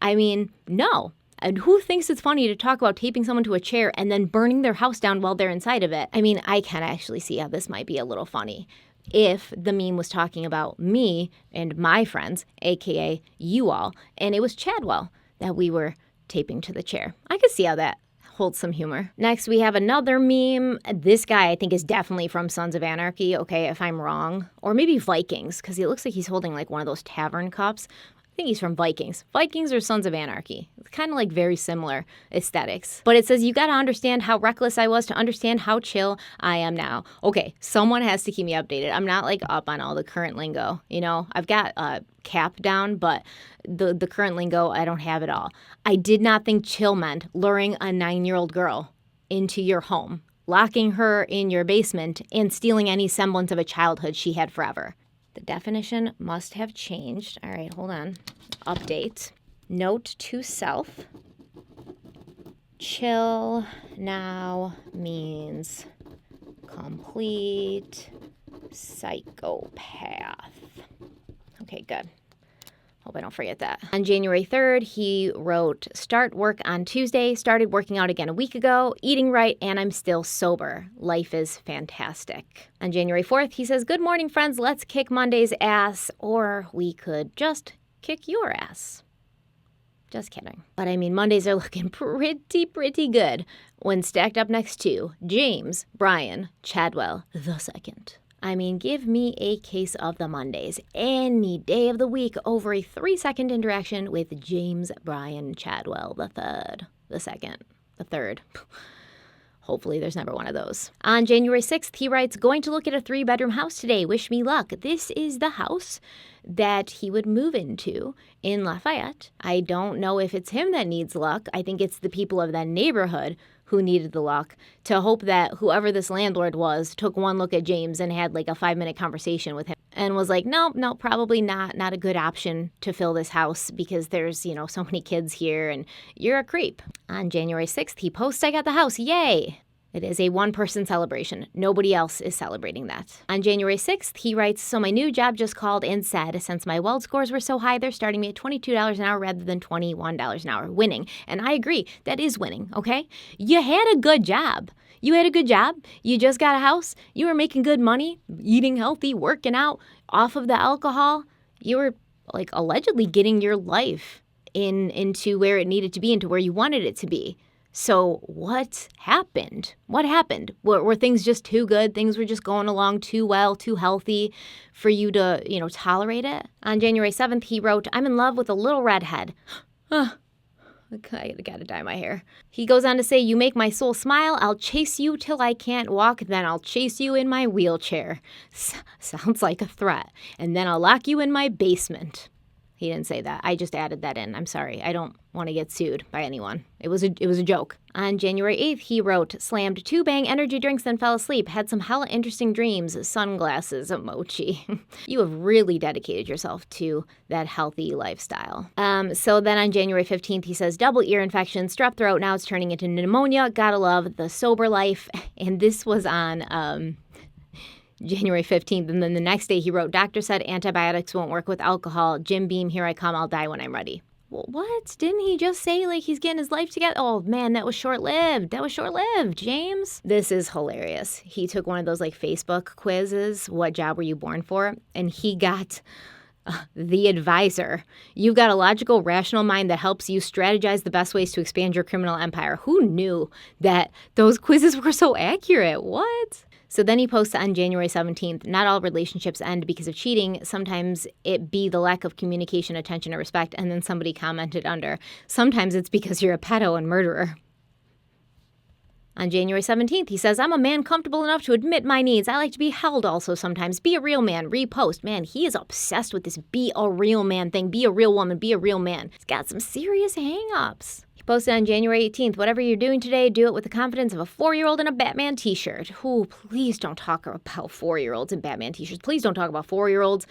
I mean, no. And who thinks it's funny to talk about taping someone to a chair and then burning their house down while they're inside of it? I mean, I can actually see how this might be a little funny if the meme was talking about me and my friends, aka you all, and it was Chadwell that we were taping to the chair. I could see how that holds some humor. Next, we have another meme. This guy, I think, is definitely from Sons of Anarchy, okay, if I'm wrong. Or maybe Vikings, because he looks like he's holding like one of those tavern cups. I think he's from Vikings. Vikings or Sons of Anarchy. It's kind of like very similar aesthetics. But it says, you got to understand how reckless I was to understand how chill I am now. Okay, someone has to keep me updated. I'm not like up on all the current lingo. You know, I've got cap down, but the current lingo, I don't have it all. I did not think chill meant luring a 9-year-old girl into your home, locking her in your basement, and stealing any semblance of a childhood she had forever. The definition must have changed. All right, hold on. Update. Note to self. Chill now means complete psychopath. Okay, good. Hope I don't forget that. On January 3rd, he wrote, start work on Tuesday, started working out again a week ago, eating right, and I'm still sober. Life is fantastic. On January 4th, he says, good morning, friends. Let's kick Monday's ass, or we could just kick your ass. Just kidding. But I mean, Mondays are looking pretty good when stacked up next to James Bryan Chadwell II. I mean, give me a case of the Mondays any day of the week over a 3-second interaction with James Bryan Chadwell the third. Hopefully there's never one of those. On January 6th, he writes, going to look at a 3-bedroom house today. Wish me luck. This is the house that he would move into in Lafayette. I don't know if it's him that needs luck. I think it's the people of that neighborhood who needed the luck to hope that whoever this landlord was took one look at James and had like a 5-minute conversation with him and was like, no, probably not a good option to fill this house because there's, so many kids here and you're a creep. On January 6th, he posts, I got the house. Yay. It is a one-person celebration. Nobody else is celebrating that. On January 6th, he writes, so my new job just called and said, since my weld scores were so high, they're starting me at $22 an hour rather than $21 an hour. Winning. And I agree. That is winning, okay? You had a good job. You had a good job. You just got a house. You were making good money, eating healthy, working out, off of the alcohol. You were, like, allegedly getting your life into where it needed to be, into where you wanted it to be. So what happened? What happened? Were things just too good? Things were just going along too well, too healthy for you to, tolerate it? On January 7th, he wrote, I'm in love with a little redhead. I gotta dye my hair. He goes on to say, you make my soul smile. I'll chase you till I can't walk. Then I'll chase you in my wheelchair. Sounds like a threat. And then I'll lock you in my basement. He didn't say that. I just added that in. I'm sorry. I don't want to get sued by anyone. It was a joke. On January 8th, he wrote, slammed 2 Bang energy drinks, then fell asleep. Had some hella interesting dreams. Sunglasses emoji. You have really dedicated yourself to that healthy lifestyle. So then on January 15th, he says, double ear infection, strep throat. Now it's turning into pneumonia. Gotta love the sober life. And this was on January 15th. And then the next day he wrote, doctor said antibiotics won't work with alcohol. Jim Beam, here I come. I'll die when I'm ready. Well, what? Didn't he just say, he's getting his life together? Oh, man, that was short-lived. James. This is hilarious. He took one of those, Facebook quizzes. What job were you born for? And he got the advisor. You've got a logical, rational mind that helps you strategize the best ways to expand your criminal empire. Who knew that those quizzes were so accurate? What? So then he posts on January 17th, not all relationships end because of cheating. Sometimes it be the lack of communication, attention, or respect. And then somebody commented under, sometimes it's because you're a pedo and murderer. On January 17th, he says, I'm a man comfortable enough to admit my needs. I like to be held also sometimes. Be a real man. Repost. Man, he is obsessed with this be a real man thing. Be a real woman. Be a real man. He's got some serious hang-ups. He posted on January 18th, whatever you're doing today, do it with the confidence of a 4-year-old in a Batman t-shirt. Ooh, please don't talk about 4-year-olds in Batman t-shirts. Please don't talk about 4-year-olds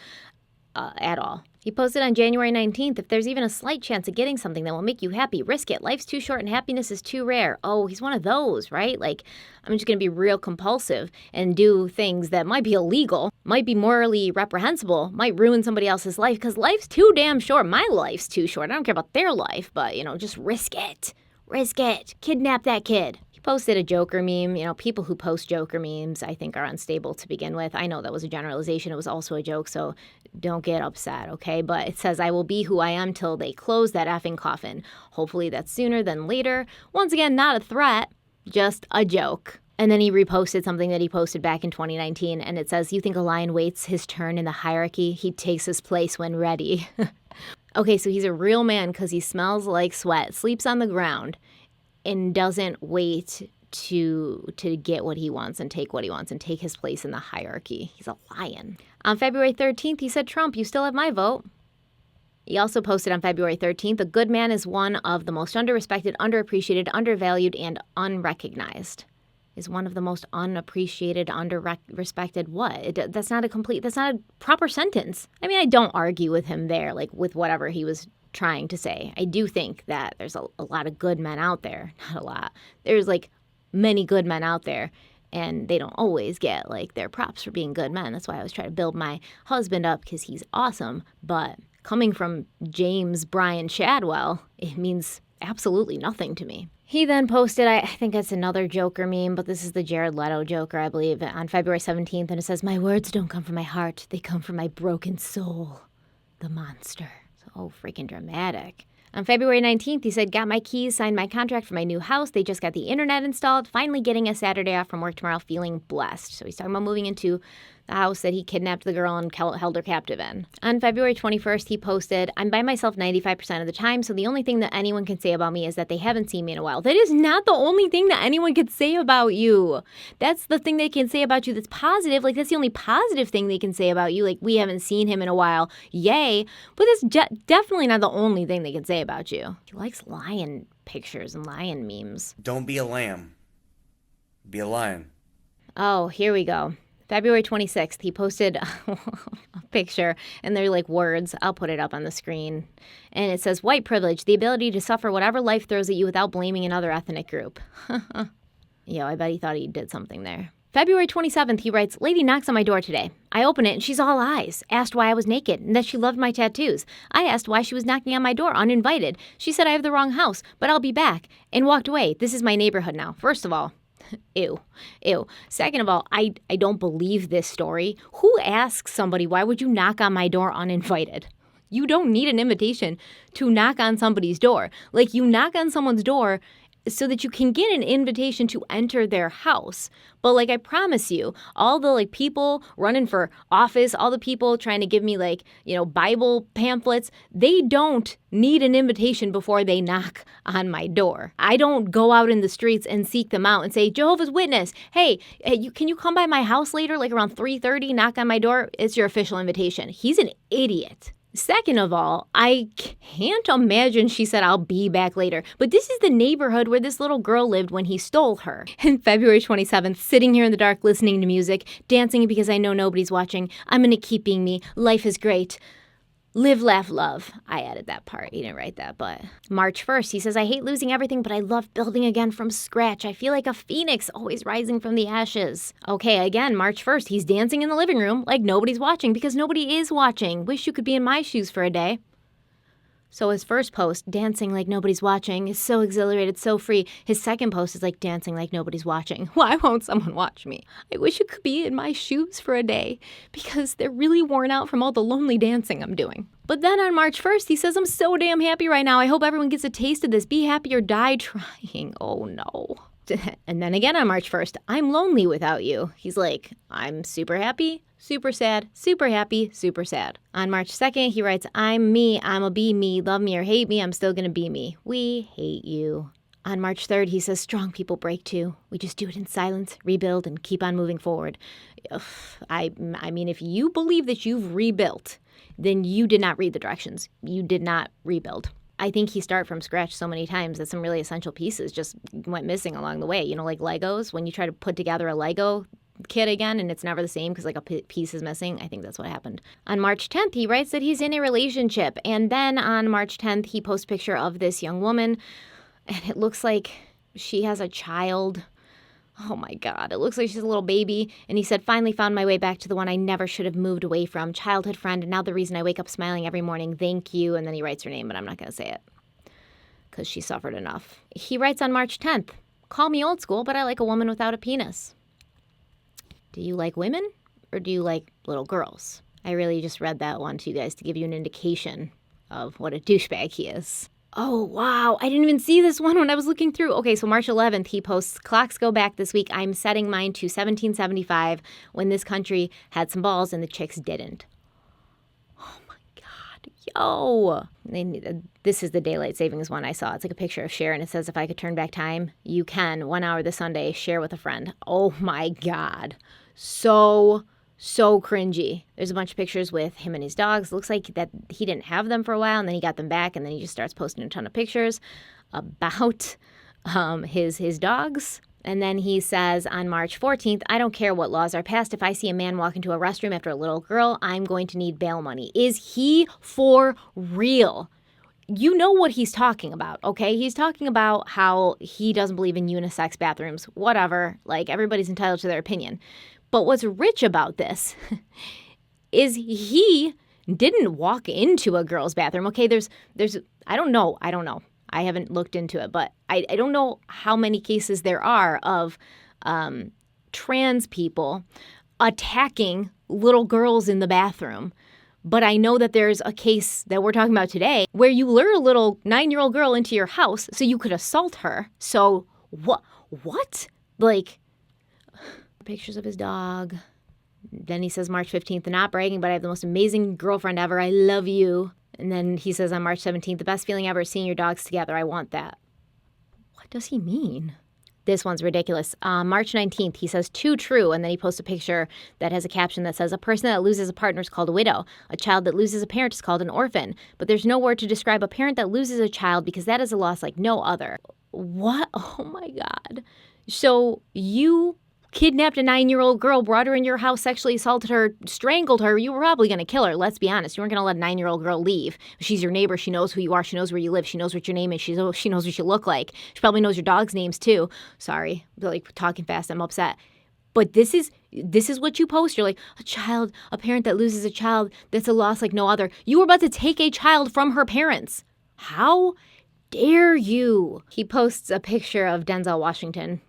at all. He posted on January 19th, if there's even a slight chance of getting something that will make you happy, risk it. Life's too short and happiness is too rare. Oh, he's one of those, right? I'm just going to be real compulsive and do things that might be illegal, might be morally reprehensible, might ruin somebody else's life because life's too damn short. My life's too short. I don't care about their life, but, just risk it. Risk it. Kidnap that kid. Posted a Joker meme. People who post Joker memes, I think, are unstable to begin with. I know that was a generalization. It was also a joke, so don't get upset, okay? But it says, I will be who I am till they close that effing coffin. Hopefully that's sooner than later. Once again, not a threat, just a joke. And then he reposted something that he posted back in 2019, and it says, you think a lion waits his turn in the hierarchy? He takes his place when ready. Okay, so he's a real man because he smells like sweat, sleeps on the ground, and doesn't wait to get what he wants and take what he wants and take his place in the hierarchy. He's a lion. On February 13th, he said, Trump, you still have my vote. He also posted on February 13th, a good man is one of the most underrespected, underappreciated, undervalued, and unrecognized. Is one of the most unappreciated, underrespected what? That's not a proper sentence. I mean, I don't argue with him there, with whatever he was trying to say. I do think that there's a lot of good men out there. Not a lot. There's like many good men out there, and they don't always get like their props for being good men. That's why I always try to build my husband up, because he's awesome. But coming from James Brian Chadwell, it means absolutely nothing to me. He then posted, I think it's another Joker meme, but this is the Jared Leto Joker, I believe, on February 17th. And it says, "My words don't come from my heart. They come from my broken soul. The monster." So, oh, freaking dramatic. On February 19th, he said, "Got my keys, signed my contract for my new house. They just got the internet installed. Finally getting a Saturday off from work tomorrow, feeling blessed." So he's talking about moving into the house that he kidnapped the girl and held her captive in. On February 21st, he posted, "I'm by myself 95% of the time, so the only thing that anyone can say about me is that they haven't seen me in a while." That is not the only thing that anyone can say about you. That's the thing they can say about you that's positive. Like, that's the only positive thing they can say about you. Like, we haven't seen him in a while. Yay. But that's definitely not the only thing they can say about you. He likes lion pictures and lion memes. Don't be a lamb. Be a lion. Oh, here we go. February 26th, he posted a picture, and they're like words. I'll put it up on the screen. And it says, "White privilege, the ability to suffer whatever life throws at you without blaming another ethnic group." Yo, I bet he thought he did something there. February 27th, he writes, "Lady knocks on my door today. I open it and she's all eyes. Asked why I was naked and that she loved my tattoos. I asked why she was knocking on my door uninvited. She said I have the wrong house, but I'll be back, and walked away. This is my neighborhood now." First of all, ew. Second of all, I don't believe this story. Who asks somebody, "Why would you knock on my door uninvited?" You don't need an invitation to knock on somebody's door. Like, you knock on someone's door so that you can get an invitation to enter their house. But like, I promise you, all the like people running for office, all the people trying to give me like, Bible pamphlets, they don't need an invitation before they knock on my door. I don't go out in the streets and seek them out and say, "Jehovah's Witness, hey, can you come by my house later, like around 3:30, knock on my door?" It's your official invitation. He's an idiot. Second of all, I can't imagine she said, "I'll be back later." But this is the neighborhood where this little girl lived when he stole her. And February 27th, sitting here in the dark listening to music, dancing because I know nobody's watching. I'm going to keep being me. Life is great. Live, laugh, love. I added that part. He didn't write that, but March 1st, he says, "I hate losing everything, but I love building again from scratch. I feel like a phoenix always rising from the ashes." Okay, again, March 1st, he's dancing in the living room like nobody's watching, because nobody is watching. Wish you could be in my shoes for a day. So his first post, dancing like nobody's watching, is so exhilarated, so free. His second post is like, dancing like nobody's watching. Why won't someone watch me? I wish you could be in my shoes for a day, because they're really worn out from all the lonely dancing I'm doing. But then on March 1st, he says, "I'm so damn happy right now. I hope everyone gets a taste of this. Be happy or die trying." Oh no. And then again on March 1st, "I'm lonely without you." He's like, "I'm super happy, super sad, super happy, super sad." On March 2nd, he writes, "I'm me, I'ma be me, love me or hate me, I'm still gonna be me. We hate you." On March 3rd, he says, "Strong people break too. We just do it in silence, rebuild, and keep on moving forward." I mean, if you believe that you've rebuilt, then you did not read the directions. You did not rebuild. I think he started from scratch so many times that some really essential pieces just went missing along the way. Like Legos, when you try to put together a Lego kit again and it's never the same because like a piece is missing. I think that's what happened. On March 10th, he writes that he's in a relationship. And then on March 10th, he posts a picture of this young woman, and it looks like she has a child. Oh my God, it looks like she's a little baby. And he said, "Finally found my way back to the one I never should have moved away from. Childhood friend, and now the reason I wake up smiling every morning. Thank you." And then he writes her name, but I'm not going to say it because she suffered enough. He writes on March 10th, "Call me old school, but I like a woman without a penis." Do you like women or do you like little girls? I really just read that one to you guys to give you an indication of what a douchebag he is. Oh, wow. I didn't even see this one when I was looking through. Okay, so March 11th, he posts, "Clocks go back this week. I'm setting mine to 1775 when this country had some balls and the chicks didn't." Oh, my God. Yo. This is the daylight savings one I saw. It's like a picture of Cher, and it says, "If I could turn back time, you can. 1 hour this Sunday, share with a friend." Oh, my God. So cringy. There's a bunch of pictures with him and his dogs. Looks like that he didn't have them for a while, and then he got them back, and then he just starts posting a ton of pictures about his dogs. And then he says on March 14th, "I don't care what laws are passed. If I see a man walk into a restroom after a little girl, I'm going to need bail money." Is he for real? you know what he's talking about, okay? He's talking about how he doesn't believe in unisex bathrooms, whatever. Like, everybody's entitled to their opinion. But what's rich about this is he didn't walk into a girl's bathroom. Okay, there's I don't know. I haven't looked into it, but I don't know how many cases there are of trans people attacking little girls in the bathroom. But I know that there's a case that we're talking about today where you lure a little 9-year-old girl into your house so you could assault her. So what? Like, pictures of his dog. Then he says March 15th, not bragging, but I have the most amazing girlfriend ever. I love you. And then he says on March 17th, the best feeling ever is seeing your dogs together. I want that. What does he mean? This one's ridiculous. March 19th, he says, too true. And then he posts a picture that has a caption that says, a person that loses a partner is called a widow. A child that loses a parent is called an orphan. But there's no word to describe a parent that loses a child because that is a loss like no other. What? Oh, my God. So you kidnapped a 9-year-old girl, brought her in your house, sexually assaulted her, strangled her. You were probably going to kill her. Let's be honest. You weren't going to let a 9-year-old girl leave. She's your neighbor. She knows who you are. She knows where you live. She knows what your name is. She knows what you look like. She probably knows your dog's names too. Sorry, like talking fast. I'm upset. But this is what you post. You're like, a parent that loses a child, that's a loss like no other. You were about to take a child from her parents. How dare you? He posts a picture of Denzel Washington,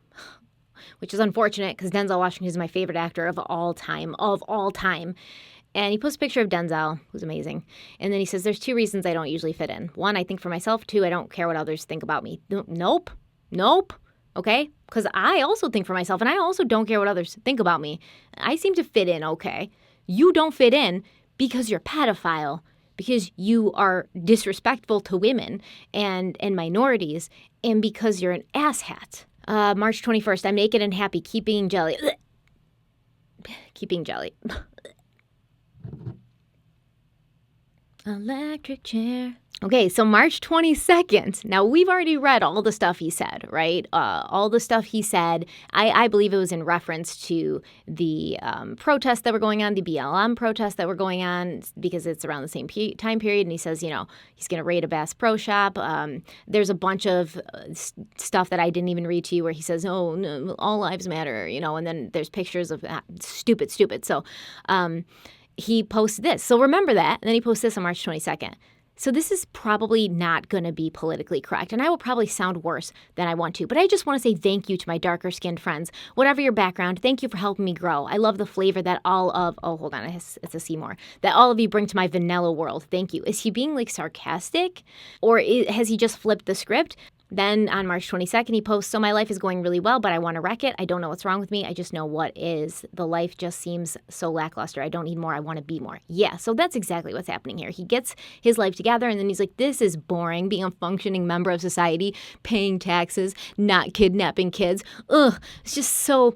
which is unfortunate because Denzel Washington is my favorite actor of all time. And he posts a picture of Denzel, who's amazing. And then he says, there's 2 reasons I don't usually fit in. 1, I think for myself. 2, I don't care what others think about me. Nope. Okay? Because I also think for myself, and I also don't care what others think about me. I seem to fit in okay. You don't fit in because you're a pedophile, because you are disrespectful to women and minorities, and because you're an asshat. March 21st, I'm naked and happy, keeping jelly. Keeping jelly. Electric chair. Okay, so March 22nd. Now, we've already read all the stuff he said, right? All the stuff he said. I believe it was in reference to the protests that were going on, the BLM protests that were going on, because it's around the same time period. And he says, he's going to raid a Bass Pro Shop. There's a bunch of stuff that I didn't even read to you where he says, oh, no, all lives matter, and then there's pictures of stupid. So he posts this. So remember that. And then he posts this on March 22nd. So this is probably not going to be politically correct, and I will probably sound worse than I want to, but I just want to say thank you to my darker-skinned friends. Whatever your background, thank you for helping me grow. I love the flavor that it's a Seymour, that all of you bring to my vanilla world. Thank you. Is he being, sarcastic, or has he just flipped the script? Then on March 22nd, he posts, so my life is going really well, but I want to wreck it. I don't know what's wrong with me. I just know what is. The life just seems so lackluster. I don't need more. I want to be more. Yeah, so that's exactly what's happening here. He gets his life together, and then he's like, this is boring, being a functioning member of society, paying taxes, not kidnapping kids. Ugh, it's just so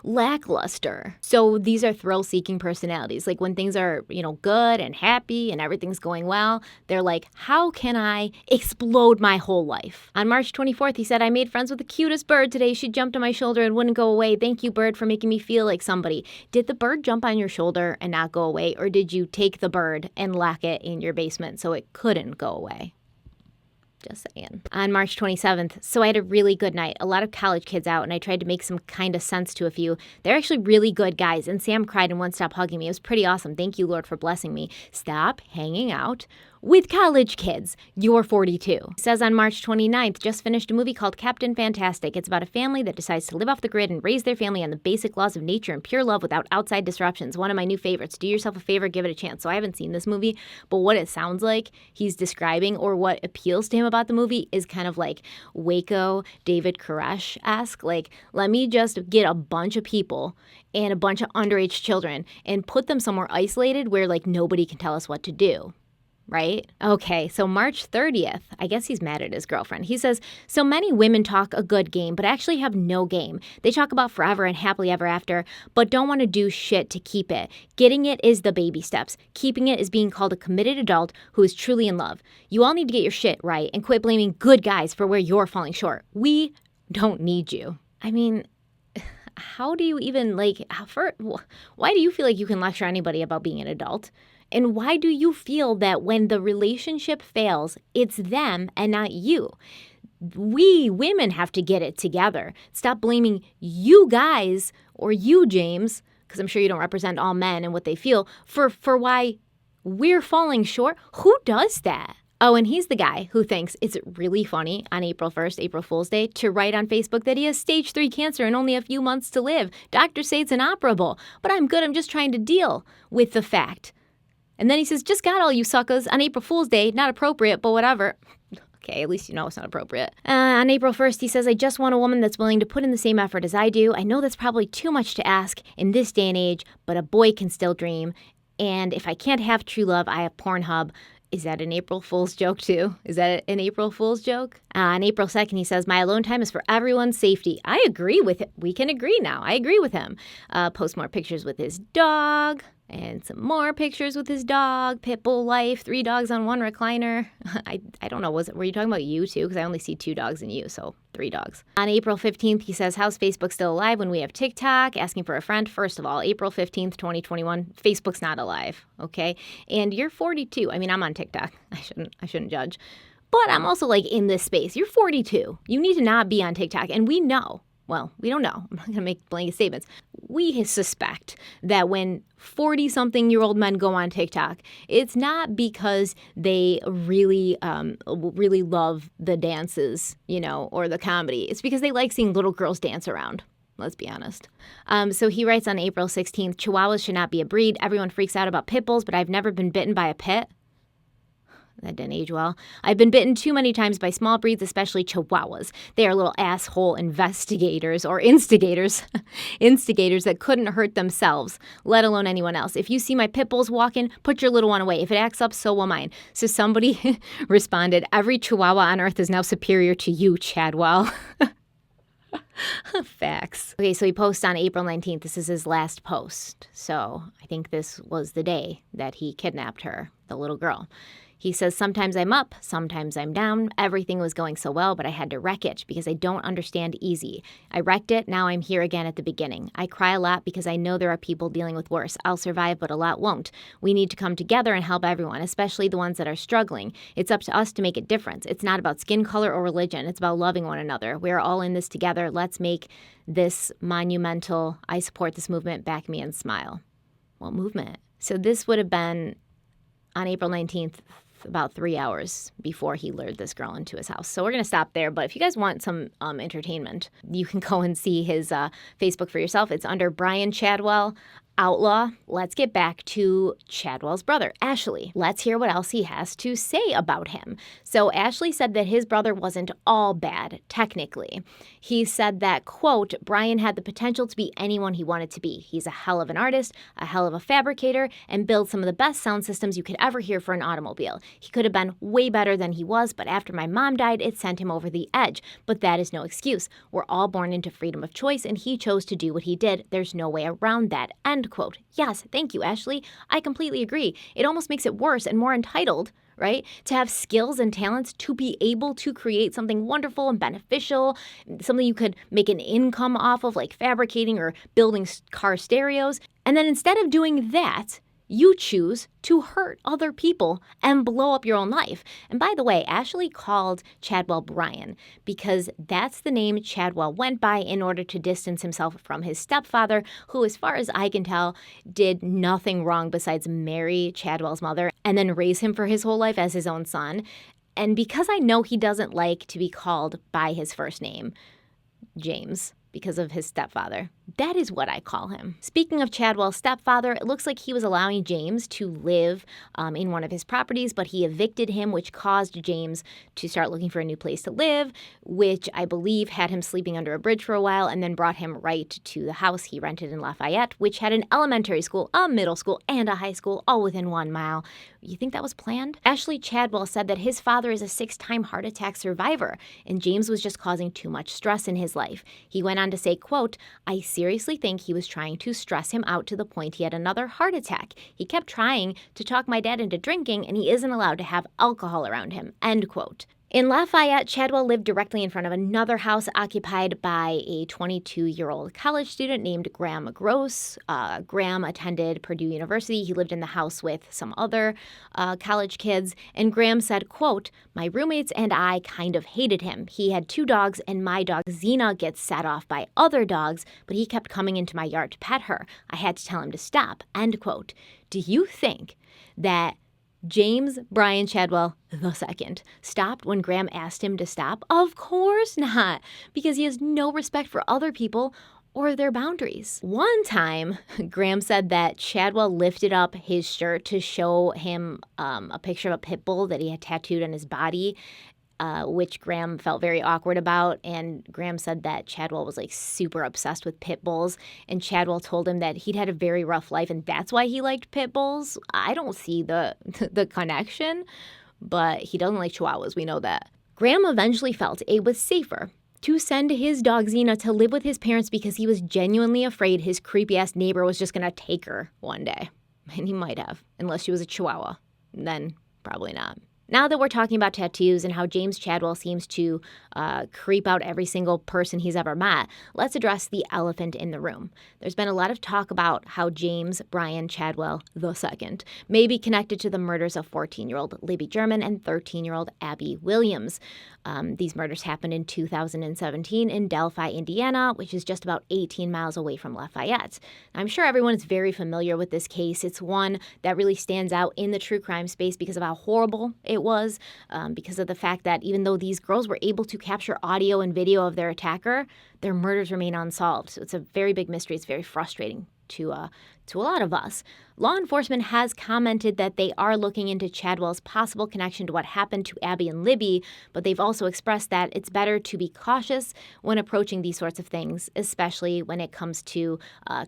lackluster. So these are thrill-seeking personalities. Like when things are, good and happy and everything's going well, they're like, how can I explode my whole life? On March 24th, he said, I made friends with the cutest bird today. She jumped on my shoulder and wouldn't go away. Thank you, bird, for making me feel like somebody. Did the bird jump on your shoulder and not go away, or did you take the bird and lock it in your basement so it couldn't go away? Just saying. On March 27th, so I had a really good night. A lot of college kids out, and I tried to make some kind of sense to a few. They're actually really good guys, and Sam cried and wouldn't stop hugging me. It was pretty awesome. Thank you, Lord, for blessing me. Stop hanging out with college kids. You're 42. It says on March 29th, just finished a movie called Captain Fantastic. It's about a family that decides to live off the grid and raise their family on the basic laws of nature and pure love without outside disruptions. One of my new favorites. Do yourself a favor, give it a chance. So I haven't seen this movie, but what it sounds like he's describing, or what appeals to him about the movie, is kind of like Waco, David Koresh-esque. Like, let me just get a bunch of people and a bunch of underage children and put them somewhere isolated where nobody can tell us what to do. Right? Okay, so March 30th, I guess he's mad at his girlfriend. He says, so many women talk a good game, but actually have no game. They talk about forever and happily ever after, but don't want to do shit to keep it. Getting it is the baby steps. Keeping it is being called a committed adult who is truly in love. You all need to get your shit right and quit blaming good guys for where you're falling short. We don't need you. I mean, how do you even, why do you feel like you can lecture anybody about being an adult? And why do you feel that when the relationship fails, it's them and not you? We women have to get it together. Stop blaming you guys or you, James, because I'm sure you don't represent all men and what they feel, for why we're falling short. Who does that? Oh, and he's the guy who thinks it's really funny on April 1st, April Fool's Day, to write on Facebook that he has stage 3 cancer and only a few months to live. Doctors say it's inoperable, but I'm good. I'm just trying to deal with the fact. And then he says, just got all you suckers on April Fool's Day. Not appropriate, but whatever. Okay, at least you know it's not appropriate. On April 1st, he says, I just want a woman that's willing to put in the same effort as I do. I know that's probably too much to ask in this day and age, but a boy can still dream. And if I can't have true love, I have Pornhub. Is that an April Fool's joke too? Is that an April Fool's joke? On April 2nd, he says, my alone time is for everyone's safety. I agree with it. We can agree now. I agree with him. Post more pictures with his dog. And some more pictures with his dog, pit bull life, 3 dogs on 1 recliner. I don't know, were you talking about you too? Because I only see 2 dogs in you, so 3 dogs. On April 15th, he says, how's Facebook still alive when we have TikTok? Asking for a friend. First of all, April 15th, 2021, Facebook's not alive, okay? And you're 42. I mean, I'm on TikTok. I shouldn't judge. But I'm also like in this space. You're 42. You need to not be on TikTok. And we know. Well, we don't know. I'm not going to make blanket statements. We suspect that when 40-something-year-old men go on TikTok, it's not because they really love the dances, or the comedy. It's because they like seeing little girls dance around. Let's be honest. So he writes on April 16th, Chihuahuas should not be a breed. Everyone freaks out about pit bulls, but I've never been bitten by a pit. That didn't age well. I've been bitten too many times by small breeds, especially Chihuahuas. They are little asshole investigators or instigators that couldn't hurt themselves, let alone anyone else. If you see my pit bulls walking, put your little one away. If it acts up, so will mine. So somebody responded, every Chihuahua on earth is now superior to you, Chadwell. Facts. Okay, so he posts on April 19th. This is his last post. So I think this was the day that he kidnapped her, the little girl. He says, sometimes I'm up, sometimes I'm down. Everything was going so well, but I had to wreck it because I don't understand easy. I wrecked it. Now I'm here again at the beginning. I cry a lot because I know there are people dealing with worse. I'll survive, but a lot won't. We need to come together and help everyone, especially the ones that are struggling. It's up to us to make a difference. It's not about skin color or religion. It's about loving one another. We're all in this together. Let's make this monumental. I support this movement. Back me and smile. What movement? So this would have been on April 19th, about 3 hours before he lured this girl into his house. So we're going to stop there. But if you guys want some entertainment, you can go and see his Facebook for yourself. It's under Brian Chadwell, Outlaw. Let's get back to Chadwell's brother, Ashley. Let's hear what else he has to say about him. So Ashley said that his brother wasn't all bad, technically. He said that, quote, Brian had the potential to be anyone he wanted to be. He's a hell of an artist, a hell of a fabricator, and builds some of the best sound systems you could ever hear for an automobile. He could have been way better than he was, but after my mom died, it sent him over the edge. But that is no excuse. We're all born into freedom of choice, and he chose to do what he did. There's no way around that. End quote. Yes, thank you, Ashley. I completely agree. It almost makes it worse and more entitled, right? To have skills and talents to be able to create something wonderful and beneficial, something you could make an income off of, like fabricating or building car stereos. And then instead of doing that, you choose to hurt other people and blow up your own life. And by the way, Ashley called Chadwell Brian because that's the name Chadwell went by in order to distance himself from his stepfather, who, as far as I can tell, did nothing wrong besides marry Chadwell's mother and then raise him for his whole life as his own son. And because I know he doesn't like to be called by his first name, James, because of his stepfather. That is what I call him. Speaking of Chadwell's stepfather, it looks like he was allowing James to live in one of his properties, but he evicted him, which caused James to start looking for a new place to live, which I believe had him sleeping under a bridge for a while and then brought him right to the house he rented in Lafayette, which had an elementary school, a middle school, and a high school all within 1 mile. You think that was planned? Ashley Chadwell said that his father is a 6-time heart attack survivor, and James was just causing too much stress in his life. He went on to say, quote, I seriously think he was trying to stress him out to the point he had another heart attack. He kept trying to talk my dad into drinking, and he isn't allowed to have alcohol around him, end quote. In Lafayette, Chadwell lived directly in front of another house occupied by a 22-year-old college student named Graham Gross. Graham attended Purdue University. He lived in the house with some other college kids. And Graham said, quote, "My roommates and I kind of hated him. He had 2 dogs, and my dog Xena gets set off by other dogs, but he kept coming into my yard to pet her. I had to tell him to stop," end quote. Do you think that James Brian Chadwell II stopped when Graham asked him to stop? Of course not, because he has no respect for other people or their boundaries. One time, Graham said that Chadwell lifted up his shirt to show him a picture of a pit bull that he had tattooed on his body, which Graham felt very awkward about. And Graham said that Chadwell was like super obsessed with pit bulls. And Chadwell told him that he'd had a very rough life and that's why he liked pit bulls. I don't see the connection, but he doesn't like chihuahuas. We know that. Graham eventually felt it was safer to send his dog Xena to live with his parents because he was genuinely afraid his creepy-ass neighbor was just going to take her one day. And he might have, unless she was a chihuahua. Then probably not. Now that we're talking about tattoos and how James Chadwell seems to creep out every single person he's ever met, let's address the elephant in the room. There's been a lot of talk about how James Brian Chadwell II may be connected to the murders of 14-year-old Libby German and 13-year-old Abby Williams. These murders happened in 2017 in Delphi, Indiana, which is just about 18 miles away from Lafayette. I'm sure everyone is very familiar with this case. It's one that really stands out in the true crime space because of how horrible it was, because of the fact that even though these girls were able to capture audio and video of their attacker, their murders remain unsolved. So it's a very big mystery. It's very frustrating to a lot of us. Law enforcement has commented that they are looking into Chadwell's possible connection to what happened to Abby and Libby, but they've also expressed that it's better to be cautious when approaching these sorts of things, especially when it comes to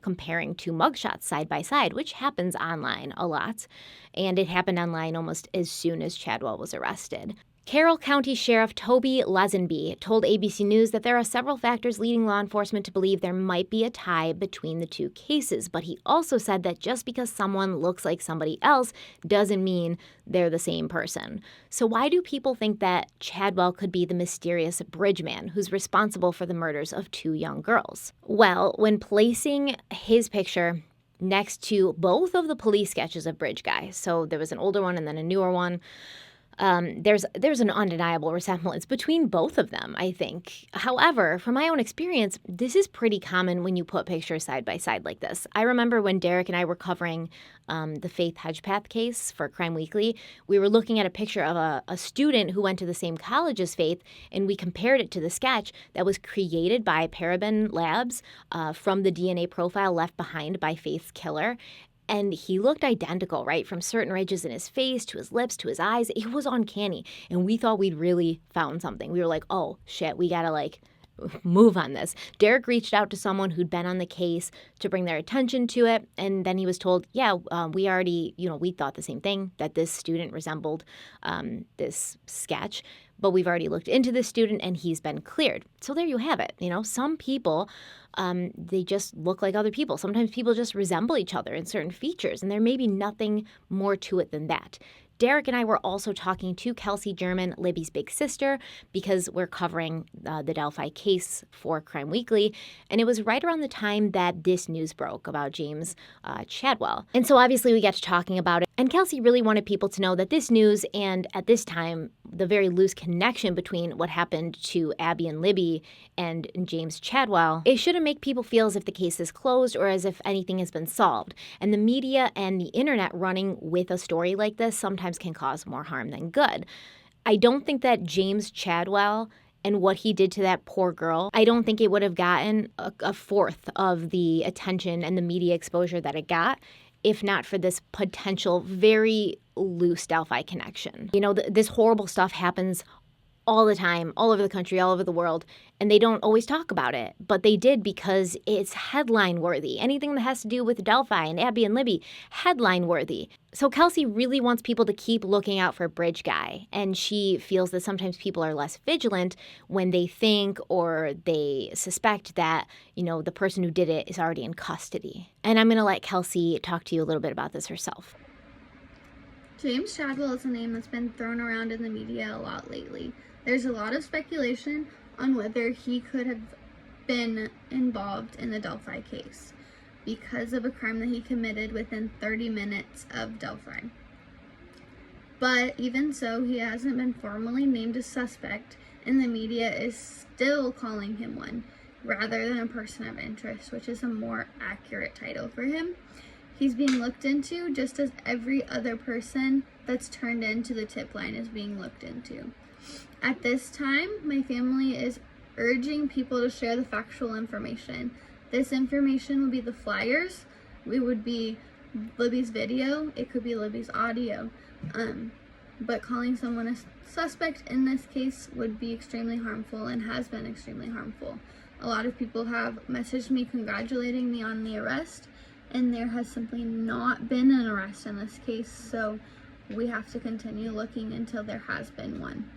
comparing two mugshots side by side, which happens online a lot. And it happened online almost as soon as Chadwell was arrested. Carroll County Sheriff Toby Lazenby told ABC News that there are several factors leading law enforcement to believe there might be a tie between the two cases, but he also said that just because someone looks like somebody else doesn't mean they're the same person. So why do people think that Chadwell could be the mysterious bridge man who's responsible for the murders of 2 young girls? Well, when placing his picture next to both of the police sketches of Bridge Guy, so there was an older one and then a newer one, there's an undeniable resemblance between both of them, I think. However, from my own experience, this is pretty common when you put pictures side by side like this. I remember when Derek and I were covering the Faith Hedgepath case for Crime Weekly, we were looking at a picture of a student who went to the same college as Faith, and we compared it to the sketch that was created by Paraben Labs from the DNA profile left behind by Faith's killer. And he looked identical, right? From certain ridges in his face to his lips to his eyes. It was uncanny. And we thought we'd really found something. We were like, oh, shit, we gotta, move on this. Derek reached out to someone who'd been on the case to bring their attention to it. And then he was told, we already, we thought the same thing, that this student resembled this sketch. But we've already looked into this student and he's been cleared. So there you have it. Some people, they just look like other people. Sometimes people just resemble each other in certain features, and there may be nothing more to it than that. Derek and I were also talking to Kelsey German, Libby's big sister, because we're covering the Delphi case for Crime Weekly, and it was right around the time that this news broke about James Chadwell. And so obviously we got to talking about it, and Kelsey really wanted people to know that this news, and at this time, the very loose connection between what happened to Abby and Libby and James Chadwell, it shouldn't make people feel as if the case is closed or as if anything has been solved. And the media and the internet running with a story like this sometimes can cause more harm than good. I don't think that James Chadwell and what he did to that poor girl, I don't think it would have gotten a fourth of the attention and the media exposure that it got if not for this potential very loose Delphi connection. This horrible stuff happens all the time, all over the country, all over the world, and they don't always talk about it. But they did because it's headline worthy. Anything that has to do with Delphi and Abby and Libby, headline worthy. So Kelsey really wants people to keep looking out for Bridge Guy, and she feels that sometimes people are less vigilant when they think or they suspect that, the person who did it is already in custody. And I'm going to let Kelsey talk to you a little bit about this herself. James Chadwell is a name that's been thrown around in the media a lot lately. There's a lot of speculation on whether he could have been involved in the Delphi case because of a crime that he committed within 30 minutes of Delphi. But even so, he hasn't been formally named a suspect, and the media is still calling him one, rather than a person of interest, which is a more accurate title for him. He's being looked into just as every other person that's turned into the tip line is being looked into. At this time, my family is urging people to share the factual information. This information will be the flyers, it would be Libby's video, it could be Libby's audio, but calling someone a suspect in this case would be extremely harmful and has been extremely harmful. A lot of people have messaged me congratulating me on the arrest, and there has simply not been an arrest in this case, so we have to continue looking until there has been one.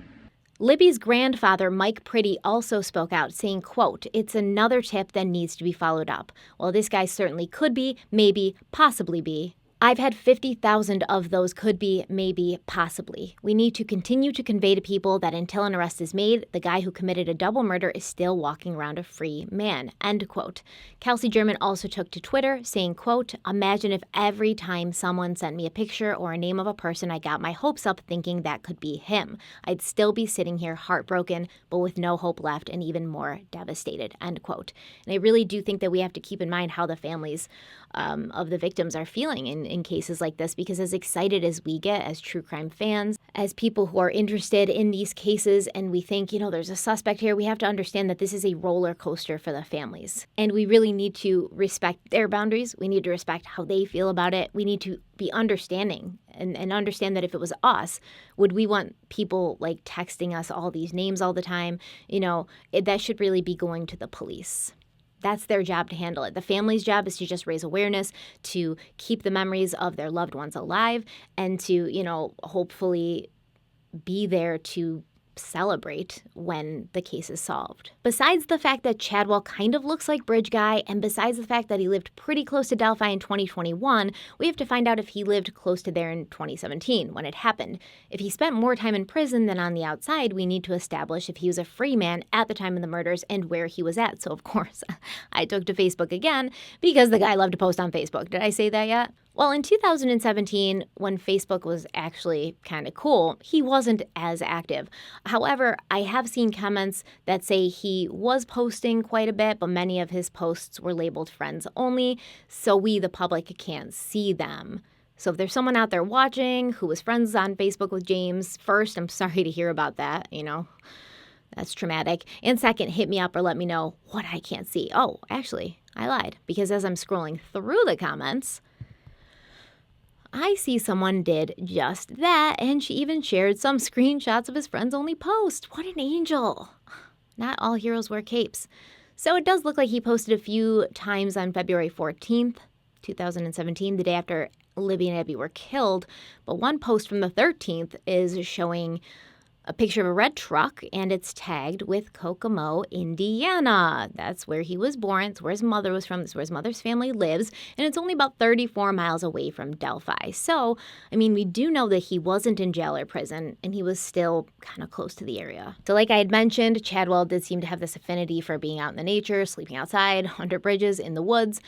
Libby's grandfather, Mike Pretty, also spoke out, saying, quote, "It's another tip that needs to be followed up. Well, this guy certainly could be, maybe, possibly be. I've had 50,000 of those could be, maybe, possibly. We need to continue to convey to people that until an arrest is made, the guy who committed a double murder is still walking around a free man," end quote. Kelsey German also took to Twitter, saying, quote, "Imagine if every time someone sent me a picture or a name of a person, I got my hopes up thinking that could be him. I'd still be sitting here heartbroken, but with no hope left and even more devastated," end quote. And I really do think that we have to keep in mind how the families of the victims are feeling in cases like this, because as excited as we get as true crime fans, as people who are interested in these cases, and we think, there's a suspect here, we have to understand that this is a roller coaster for the families. And we really need to respect their boundaries. We need to respect how they feel about it. We need to be understanding and understand that if it was us, would we want people like texting us all these names all the time? That should really be going to the police. That's their job to handle it. The family's job is to just raise awareness, to keep the memories of their loved ones alive, and to, hopefully be there to celebrate when the case is solved. Besides the fact that Chadwell kind of looks like Bridge Guy, and besides the fact that he lived pretty close to Delphi in 2021, we have to find out if he lived close to there in 2017 when it happened. If he spent more time in prison than on the outside, we need to establish if he was a free man at the time of the murders and where he was at. So of course, I took to Facebook again because the guy loved to post on Facebook. Did I say that yet? Well, in 2017, when Facebook was actually kind of cool, he wasn't as active. However, I have seen comments that say he was posting quite a bit, but many of his posts were labeled friends only, so we, the public, can't see them. So if there's someone out there watching who was friends on Facebook with James, first, I'm sorry to hear about that, That's traumatic. And second, hit me up or let me know what I can't see. Oh, actually, I lied, because as I'm scrolling through the comments, I see someone did just that, and she even shared some screenshots of his friends-only post. What an angel. Not all heroes wear capes. So it does look like he posted a few times on February 14th, 2017, the day after Libby and Abby were killed. But one post from the 13th is showing a picture of a red truck, and it's tagged with Kokomo, Indiana. That's where he was born. It's where his mother was from. It's where his mother's family lives. And it's only about 34 miles away from Delphi. So, we do know that he wasn't in jail or prison, and he was still kind of close to the area. So like I had mentioned, Chadwell did seem to have this affinity for being out in the nature, sleeping outside, under bridges, in the woods.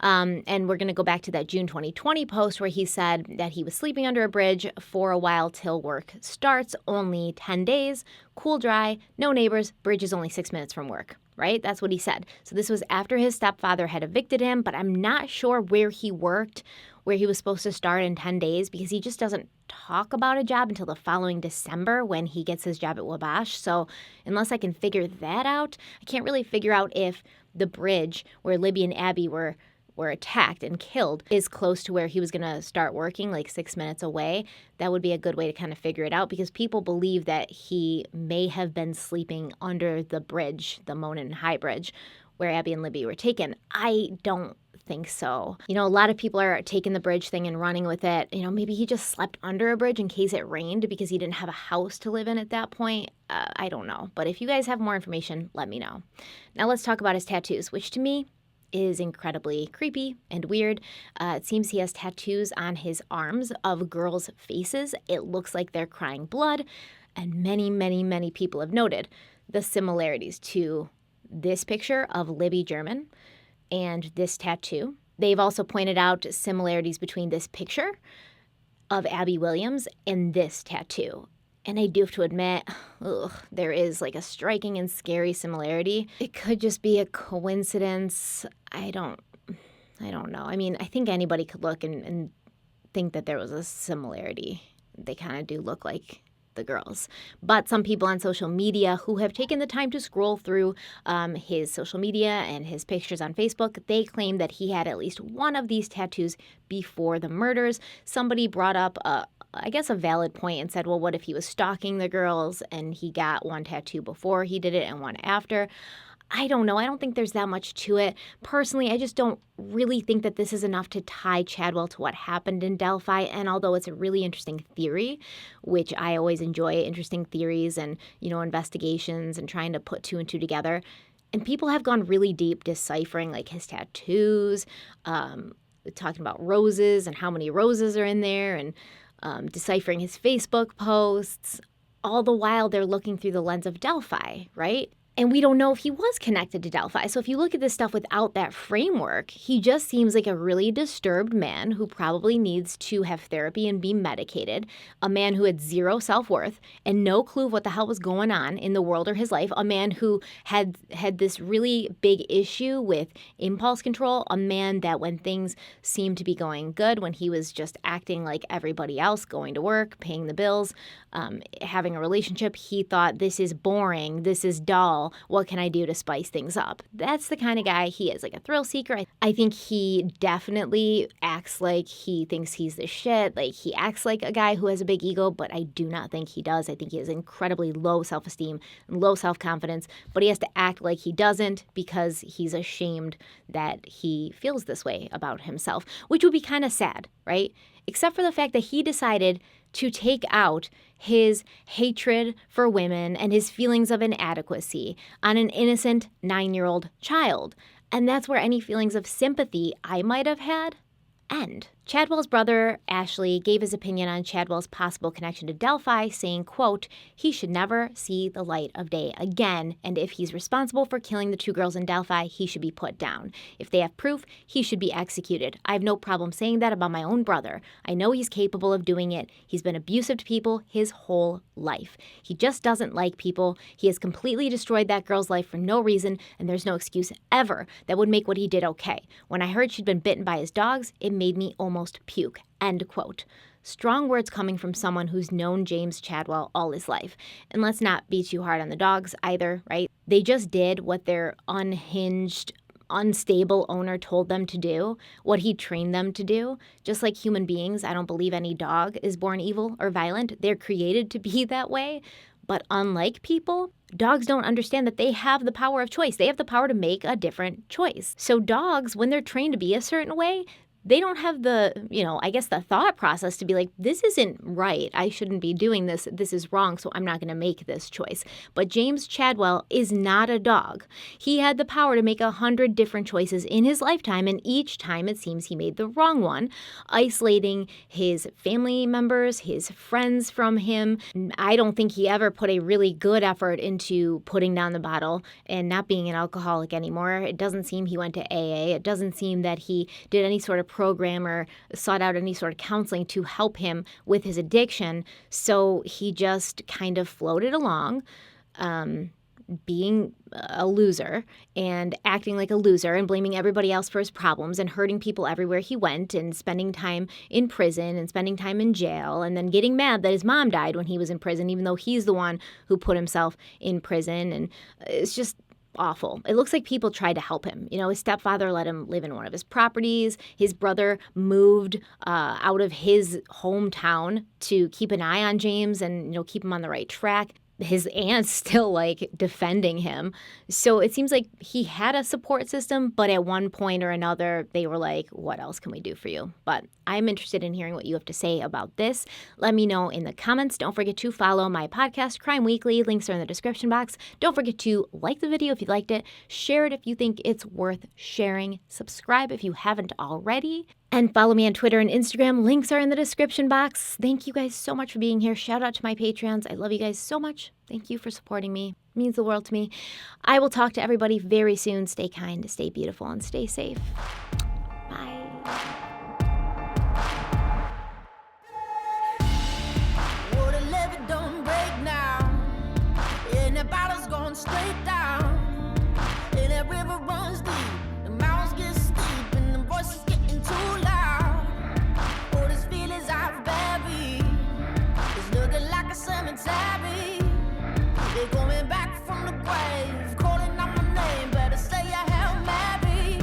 And we're going to go back to that June 2020 post where he said that he was sleeping under a bridge for a while till work starts, only 10 days, cool, dry, no neighbors, bridge is only 6 minutes from work, right? That's what he said. So this was after his stepfather had evicted him, but I'm not sure where he worked, where he was supposed to start in 10 days, because he just doesn't talk about a job until the following December when he gets his job at Wabash. So unless I can figure that out, I can't really figure out if the bridge where Libby and Abby were attacked and killed is close to where he was going to start working, like 6 minutes away. That would be a good way to kind of figure it out, because people believe that he may have been sleeping under the bridge, the Monon High Bridge, where Abby and Libby were taken. I don't think so. A lot of people are taking the bridge thing and running with it. Maybe he just slept under a bridge in case it rained because he didn't have a house to live in at that point. I don't know. But if you guys have more information, let me know. Now let's talk about his tattoos, which to me is incredibly creepy and weird. It seems he has tattoos on his arms of girls' faces. It looks like they're crying blood. And many, many, many people have noted the similarities to this picture of Libby German and this tattoo. They've also pointed out similarities between this picture of Abby Williams and this tattoo. And I do have to admit, there is like a striking and scary similarity. It could just be a coincidence. I don't know. I mean, I think anybody could look and think that there was a similarity. They kind of do look like the girls. But some people on social media who have taken the time to scroll through his social media and his pictures on Facebook, they claim that he had at least one of these tattoos before the murders. Somebody brought up a valid point and said, well, what if he was stalking the girls and he got one tattoo before he did it and one after? I don't know. I don't think there's that much to it. Personally, I just don't really think that this is enough to tie Chadwell to what happened in Delphi. And although it's a really interesting theory, which I always enjoy interesting theories and, investigations and trying to put two and two together, and people have gone really deep deciphering like his tattoos, talking about roses and how many roses are in there, and deciphering his Facebook posts. All the while they're looking through the lens of Delphi, right? And we don't know if he was connected to Delphi. So if you look at this stuff without that framework, he just seems like a really disturbed man who probably needs to have therapy and be medicated, a man who had zero self-worth and no clue of what the hell was going on in the world or his life, a man who had this really big issue with impulse control, a man that when things seemed to be going good, when he was just acting like everybody else, going to work, paying the bills, having a relationship, he thought, this is boring, this is dull. What can I do to spice things up? That's the kind of guy he is, like a thrill seeker. I think he definitely acts like he thinks he's the shit. Like he acts like a guy who has a big ego, but I do not think he does. I think he has incredibly low self-esteem and low self-confidence, but he has to act like he doesn't because he's ashamed that he feels this way about himself, which would be kind of sad, right? Except for the fact that he decided to take out his hatred for women and his feelings of inadequacy on an innocent 9-year-old child. And that's where any feelings of sympathy I might have had end. Chadwell's brother, Ashley, gave his opinion on Chadwell's possible connection to Delphi, saying, quote, he should never see the light of day again, and if he's responsible for killing the 2 girls in Delphi, he should be put down. If they have proof, he should be executed. I have no problem saying that about my own brother. I know he's capable of doing it. He's been abusive to people his whole life. He just doesn't like people. He has completely destroyed that girl's life for no reason, and there's no excuse ever that would make what he did okay. When I heard she'd been bitten by his dogs, it made me almost puke, end quote. Strong words coming from someone who's known James Chadwell all his life. And let's not be too hard on the dogs either, right? They just did what their unhinged, unstable owner told them to do, what he trained them to do. Just like human beings, I don't believe any dog is born evil or violent. They're created to be that way. But unlike people, dogs don't understand that they have the power of choice. They have the power to make a different choice. So dogs, when they're trained to be a certain way, they don't have the, the thought process to be like, this isn't right. I shouldn't be doing this. This is wrong, so I'm not going to make this choice. But James Chadwell is not a dog. He had the power to make 100 different choices in his lifetime, and each time it seems he made the wrong one, isolating his family members, his friends from him. I don't think he ever put a really good effort into putting down the bottle and not being an alcoholic anymore. It doesn't seem he went to AA. It doesn't seem that he did any sort of program or sought out any sort of counseling to help him with his addiction. So he just kind of floated along, being a loser and acting like a loser and blaming everybody else for his problems and hurting people everywhere he went and spending time in prison and spending time in jail and then getting mad that his mom died when he was in prison, even though he's the one who put himself in prison. And it's just awful. It looks like people tried to help him. His stepfather let him live in one of his properties. His brother moved out of his hometown to keep an eye on James and, keep him on the right track. His aunt's still defending him. So it seems like he had a support system, but at one point or another, they were like, what else can we do for you? But I'm interested in hearing what you have to say about this. Let me know in the comments. Don't forget to follow my podcast, Crime Weekly. Links are in the description box. Don't forget to like the video if you liked it. Share it if you think it's worth sharing. Subscribe if you haven't already. And follow me on Twitter and Instagram. Links are in the description box. Thank you guys so much for being here. Shout out to my Patreons. I love you guys so much. Thank you for supporting me. It means the world to me. I will talk to everybody very soon. Stay kind, stay beautiful, and stay safe. Bye. Well, the levee don't break now, and the bottle's going straight down, and that river runs deep, the mountains get steep, and the voices getting too loud. Oh, these feelings I've buried, it's looking like a cemetery. They're coming back from the grave, calling out my name, better say I have Mary.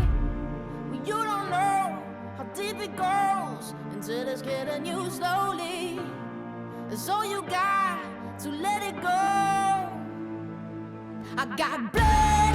Well, you don't know how deep it goes until it's getting you slowly. So you got to let it go. I got blood